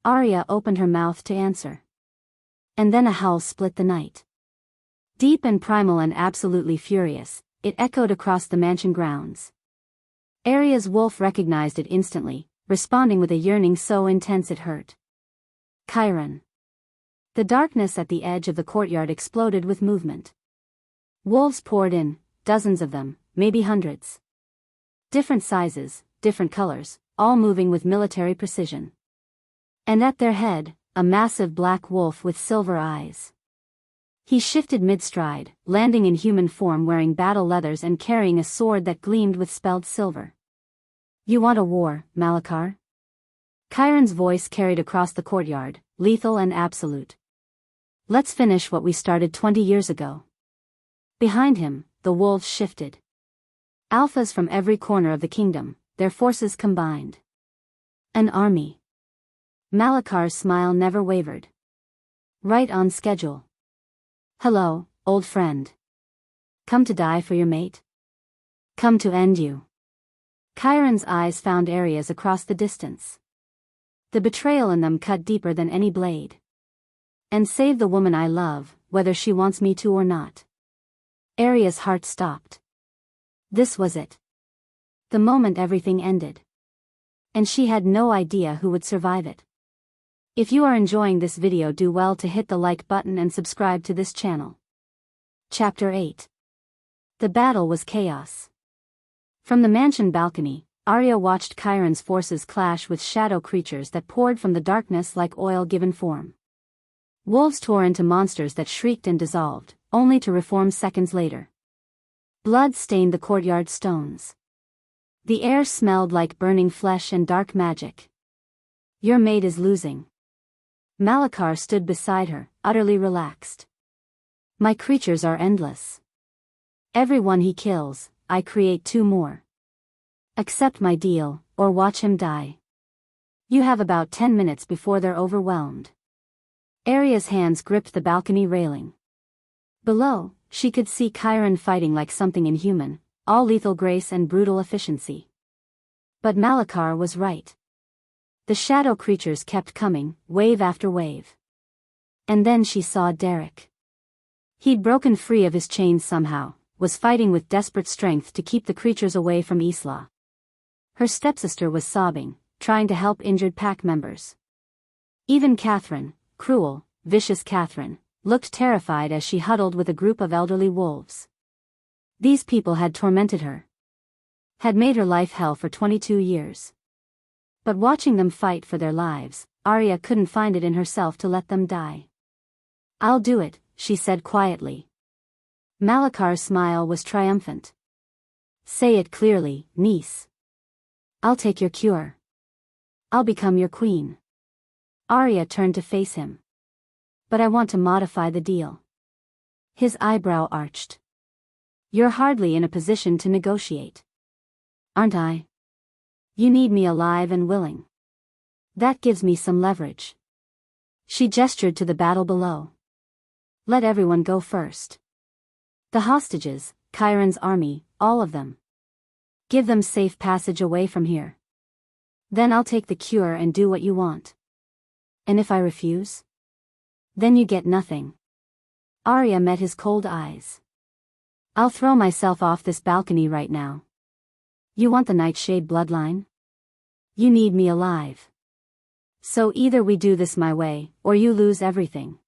Arya opened her mouth to answer. And then a howl split the night. Deep and primal and absolutely furious, it echoed across the mansion grounds. Arya's wolf recognized it instantly, responding with a yearning so intense it hurt. Chiron. The darkness at the edge of the courtyard exploded with movement. Wolves poured in, dozens of them, maybe hundreds. Different sizes, different colors, all moving with military precision. And at their head, a massive black wolf with silver eyes. He shifted mid-stride, landing in human form wearing battle leathers and carrying a sword that gleamed with spelled silver. You want a war, Malachar? Chiron's voice carried across the courtyard, lethal and absolute. Let's finish what we started 20 years ago. Behind him, the wolves shifted. Alphas from every corner of the kingdom, their forces combined. An army. Malachar's smile never wavered. Right on schedule. Hello, old friend. Come to die for your mate? Come to end you. Chiron's eyes found areas across the distance. The betrayal in them cut deeper than any blade. And save the woman I love, whether she wants me to or not. Arya's heart stopped. This was it. The moment everything ended. And she had no idea who would survive it. If you are enjoying this video, do well to hit the like button and subscribe to this channel. Chapter 8. The battle was chaos. From the mansion balcony, Arya watched Chiron's forces clash with shadow creatures that poured from the darkness like oil given form. Wolves tore into monsters that shrieked and dissolved, only to reform seconds later. Blood stained the courtyard stones. The air smelled like burning flesh and dark magic. Your maid is losing. Malachar stood beside her, utterly relaxed. My creatures are endless. Every one he kills, I create 2 more. Accept my deal, or watch him die. You have about 10 minutes before they're overwhelmed. Arya's hands gripped the balcony railing. Below, she could see Chiron fighting like something inhuman, all lethal grace and brutal efficiency. But Malachar was right. The shadow creatures kept coming, wave after wave. And then she saw Derek. He'd broken free of his chains somehow, was fighting with desperate strength to keep the creatures away from Isla. Her stepsister was sobbing, trying to help injured pack members. Even Catherine, cruel, vicious Catherine, looked terrified as she huddled with a group of elderly wolves. These people had tormented her. Had made her life hell for 22 years. But watching them fight for their lives, Arya couldn't find it in herself to let them die. I'll do it, she said quietly. Malachar's smile was triumphant. Say it clearly, niece. I'll take your cure. I'll become your queen. Arya turned to face him. But I want to modify the deal. His eyebrow arched. You're hardly in a position to negotiate. Aren't I? You need me alive and willing. That gives me some leverage. She gestured to the battle below. Let everyone go first. The hostages, Chiron's army, all of them. Give them safe passage away from here. Then I'll take the cure and do what you want. And if I refuse? Then you get nothing. Arya met his cold eyes. I'll throw myself off this balcony right now. You want the Nightshade bloodline? You need me alive. So either we do this my way, or you lose everything.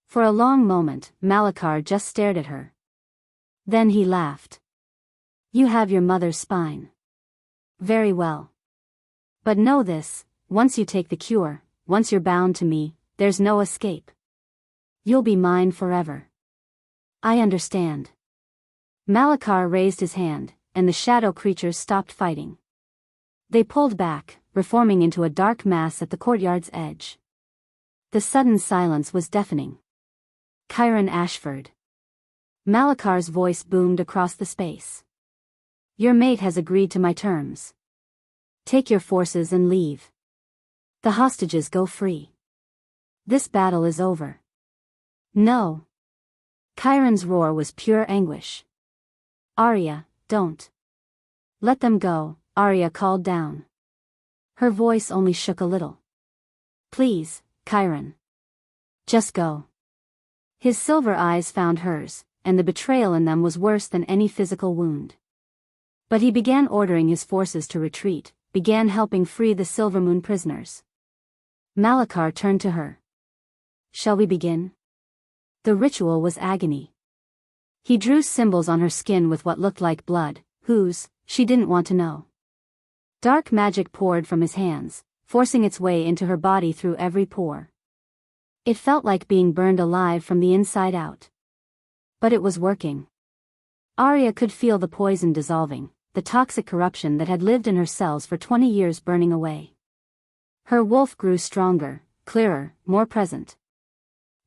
For a long moment, Malachar just stared at her. Then he laughed. You have your mother's spine. Very well. But know this, once you take the cure, once you're bound to me, there's no escape. You'll be mine forever. I understand. Malachar raised his hand, and the shadow creatures stopped fighting. They pulled back, reforming into a dark mass at the courtyard's edge. The sudden silence was deafening. Chiron Ashford. Malachar's voice boomed across the space. Your mate has agreed to my terms. Take your forces and leave. The hostages go free. This battle is over. No. Chiron's roar was pure anguish. Arya, don't. Let them go, Arya called down. Her voice only shook a little. Please, Chiron. Just go. His silver eyes found hers, and the betrayal in them was worse than any physical wound. But he began ordering his forces to retreat, began helping free the Silvermoon prisoners. Malachar turned to her. Shall we begin? The ritual was agony. He drew symbols on her skin with what looked like blood, whose, she didn't want to know. Dark magic poured from his hands, forcing its way into her body through every pore. It felt like being burned alive from the inside out. But it was working. Arya could feel the poison dissolving, the toxic corruption that had lived in her cells for 20 years burning away. Her wolf grew stronger, clearer, more present.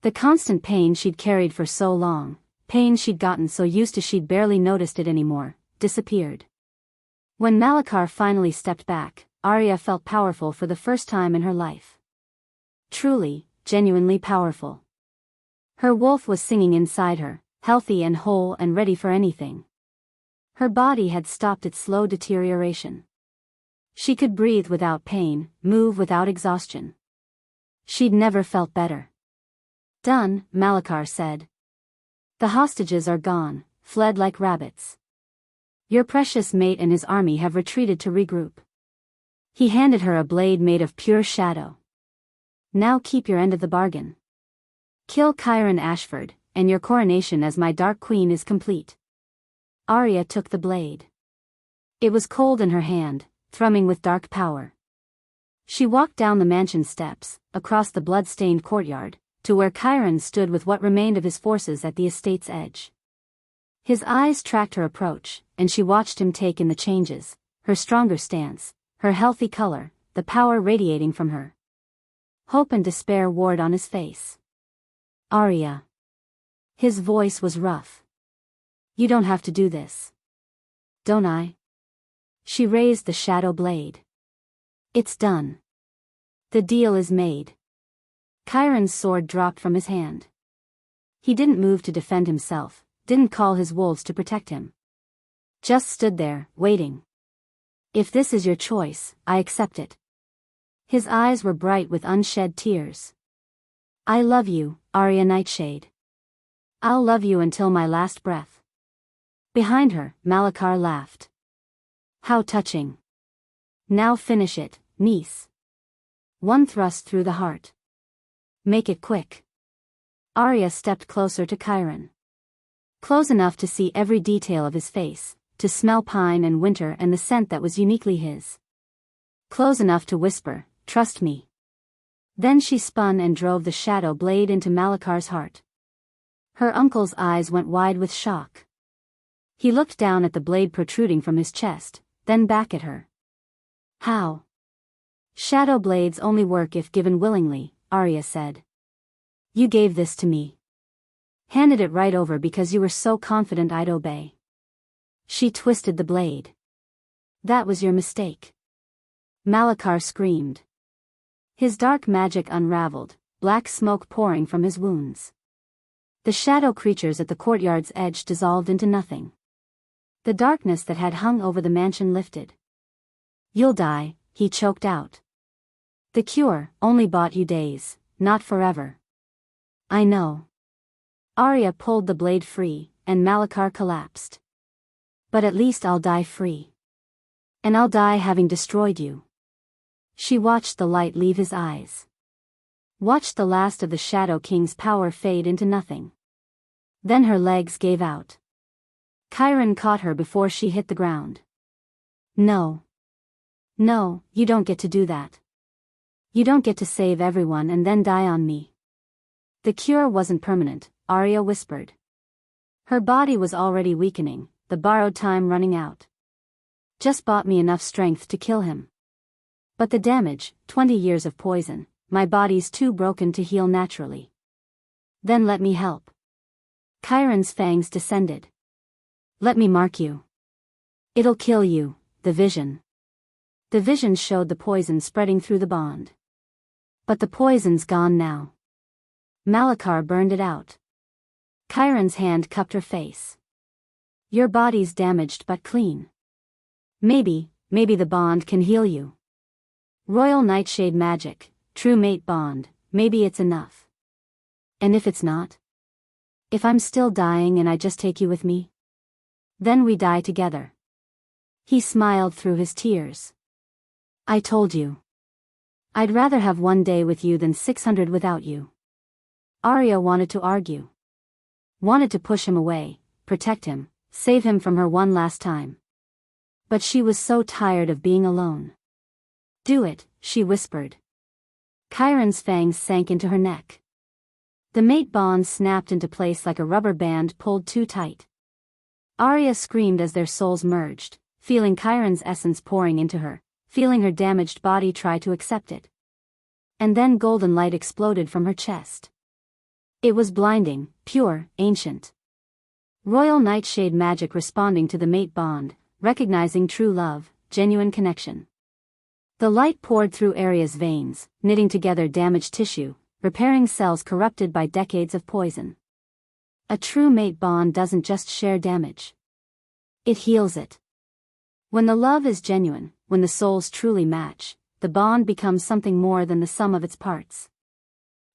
The constant pain she'd carried for so long, pain she'd gotten so used to she'd barely noticed it anymore, disappeared. When Malachar finally stepped back, Arya felt powerful for the first time in her life. Truly, genuinely powerful. Her wolf was singing inside her, healthy and whole and ready for anything. Her body had stopped its slow deterioration. She could breathe without pain, move without exhaustion. She'd never felt better. Done, Malachar said. The hostages are gone, fled like rabbits. Your precious mate and his army have retreated to regroup. He handed her a blade made of pure shadow. Now keep your end of the bargain. Kill Chiron Ashford, and your coronation as my Dark Queen is complete. Arya took the blade. It was cold in her hand, thrumming with dark power. She walked down the mansion steps, across the blood-stained courtyard, to where Chiron stood with what remained of his forces at the estate's edge. His eyes tracked her approach, and she watched him take in the changes, her stronger stance, her healthy color, the power radiating from her. Hope and despair warred on his face. "Arya." His voice was rough. "You don't have to do this." "Don't I?" She raised the shadow blade. "It's done. The deal is made." Chiron's sword dropped from his hand. He didn't move to defend himself, didn't call his wolves to protect him. Just stood there, waiting. "If this is your choice, I accept it." His eyes were bright with unshed tears. "I love you, Arya Nightshade. I'll love you until my last breath." Behind her, Malachar laughed. "How touching. Now finish it, niece." One thrust through the heart. "Make it quick." Arya stepped closer to Chiron. Close enough to see every detail of his face, to smell pine and winter and the scent that was uniquely his. Close enough to whisper, "Trust me." Then she spun and drove the shadow blade into Malachar's heart. Her uncle's eyes went wide with shock. He looked down at the blade protruding from his chest, then back at her. "How?" "Shadow blades only work if given willingly," Arya said. "You gave this to me. Handed it right over because you were so confident I'd obey." She twisted the blade. "That was your mistake." Malachar screamed. His dark magic unraveled, black smoke pouring from his wounds. The shadow creatures at the courtyard's edge dissolved into nothing. The darkness that had hung over the mansion lifted. "You'll die," he choked out. "The cure only bought you days, not forever." "I know." Arya pulled the blade free, and Malachar collapsed. "But at least I'll die free. And I'll die having destroyed you." She watched the light leave his eyes. Watched the last of the Shadow King's power fade into nothing. Then her legs gave out. Chiron caught her before she hit the ground. "No. No, you don't get to do that. You don't get to save everyone and then die on me." "The cure wasn't permanent," Arya whispered. Her body was already weakening, the borrowed time running out. "Just bought me enough strength to kill him. But the damage, 20 years of poison, my body's too broken to heal naturally." "Then let me help." Chiron's fangs descended. "Let me mark you. It'll kill you." The vision. The vision showed the poison spreading through the bond. "But the poison's gone now." Malachar burned it out. Chiron's hand cupped her face. "Your body's damaged but clean. Maybe the bond can heal you. Royal Nightshade magic, true mate bond, maybe it's enough. And if it's not? If I'm still dying and I just take you with me? Then we die together." He smiled through his tears. "I told you. I'd rather have 1 day with you than 600 without you." Arya wanted to argue. Wanted to push him away, protect him, save him from her one last time. But she was so tired of being alone. "Do it," she whispered. Chiron's fangs sank into her neck. The mate bond snapped into place like a rubber band pulled too tight. Arya screamed as their souls merged, feeling Chiron's essence pouring into her, feeling her damaged body try to accept it. And then golden light exploded from her chest. It was blinding, pure, ancient. Royal Nightshade magic responding to the mate bond, recognizing true love, genuine connection. The light poured through Arya's veins, knitting together damaged tissue, repairing cells corrupted by decades of poison. A true mate bond doesn't just share damage. It heals it. When the love is genuine, when the souls truly match, the bond becomes something more than the sum of its parts.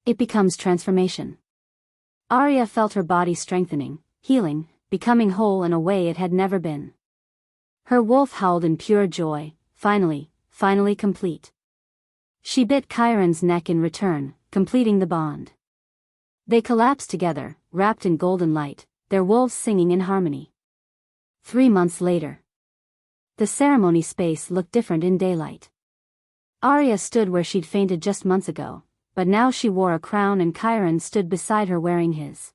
It becomes transformation. Arya felt her body strengthening, healing, becoming whole in a way it had never been. Her wolf howled in pure joy, finally complete. She bit Chiron's neck in return, completing the bond. They collapsed together, wrapped in golden light, their wolves singing in harmony. 3 months later. The ceremony space looked different in daylight. Arya stood where she'd fainted just months ago, but now she wore a crown and Chiron stood beside her wearing his.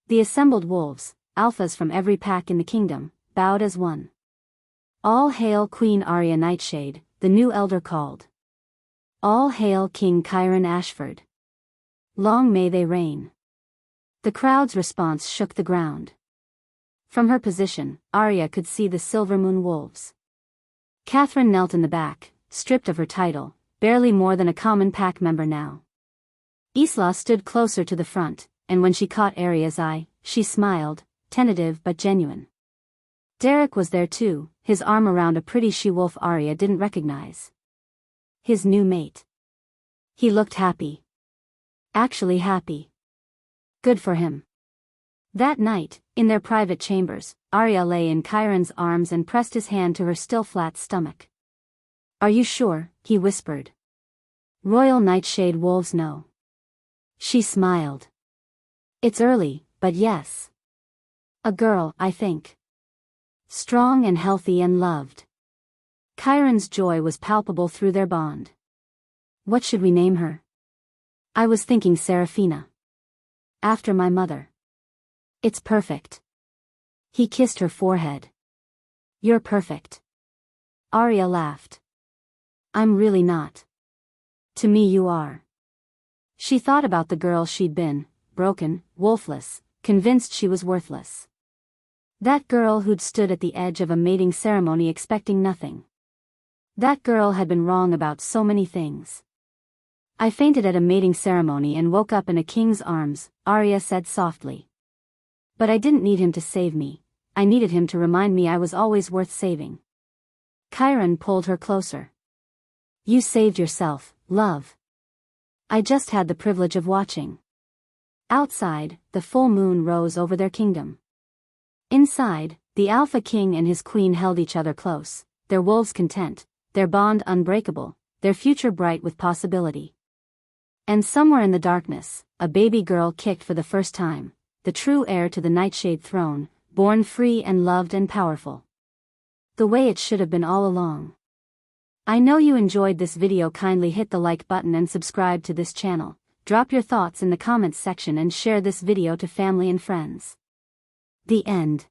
The assembled wolves, alphas from every pack in the kingdom, bowed as one. All hail Queen Arya Nightshade, the new elder called. All hail King Chiron Ashford. Long may they reign. The crowd's response shook the ground. From her position, Arya could see the Silvermoon wolves. Catherine knelt in the back, stripped of her title, barely more than a common pack member now. Isla stood closer to the front, and when she caught Arya's eye, she smiled, tentative but genuine. Derek was there too, his arm around a pretty she-wolf Arya didn't recognize. His new mate. He looked happy. Actually happy. Good for him. That night, in their private chambers, Arya lay in Chiron's arms and pressed his hand to her still flat stomach. Are you sure? He whispered. Royal Nightshade wolves know. She smiled. It's early, but yes. A girl, I think. Strong and healthy and loved. Chiron's joy was palpable through their bond. What should we name her? I was thinking Seraphina. After my mother. It's perfect. He kissed her forehead. You're perfect. Arya laughed. I'm really not. To me you are. She thought about the girl she'd been, broken, wolfless, convinced she was worthless. That girl who'd stood at the edge of a mating ceremony expecting nothing. That girl had been wrong about so many things. I fainted at a mating ceremony and woke up in a king's arms, Arya said softly. But I didn't need him to save me, I needed him to remind me I was always worth saving. Chiron pulled her closer. You saved yourself, love. I just had the privilege of watching. Outside, the full moon rose over their kingdom. Inside, the Alpha King and his queen held each other close, their wolves content, their bond unbreakable, their future bright with possibility. And somewhere in the darkness, a baby girl kicked for the first time, the true heir to the Nightshade throne, born free and loved and powerful. The way it should have been all along. I know you enjoyed this video. Kindly hit the like button and subscribe to this channel. Drop your thoughts in the comments section and share this video to family and friends. The end.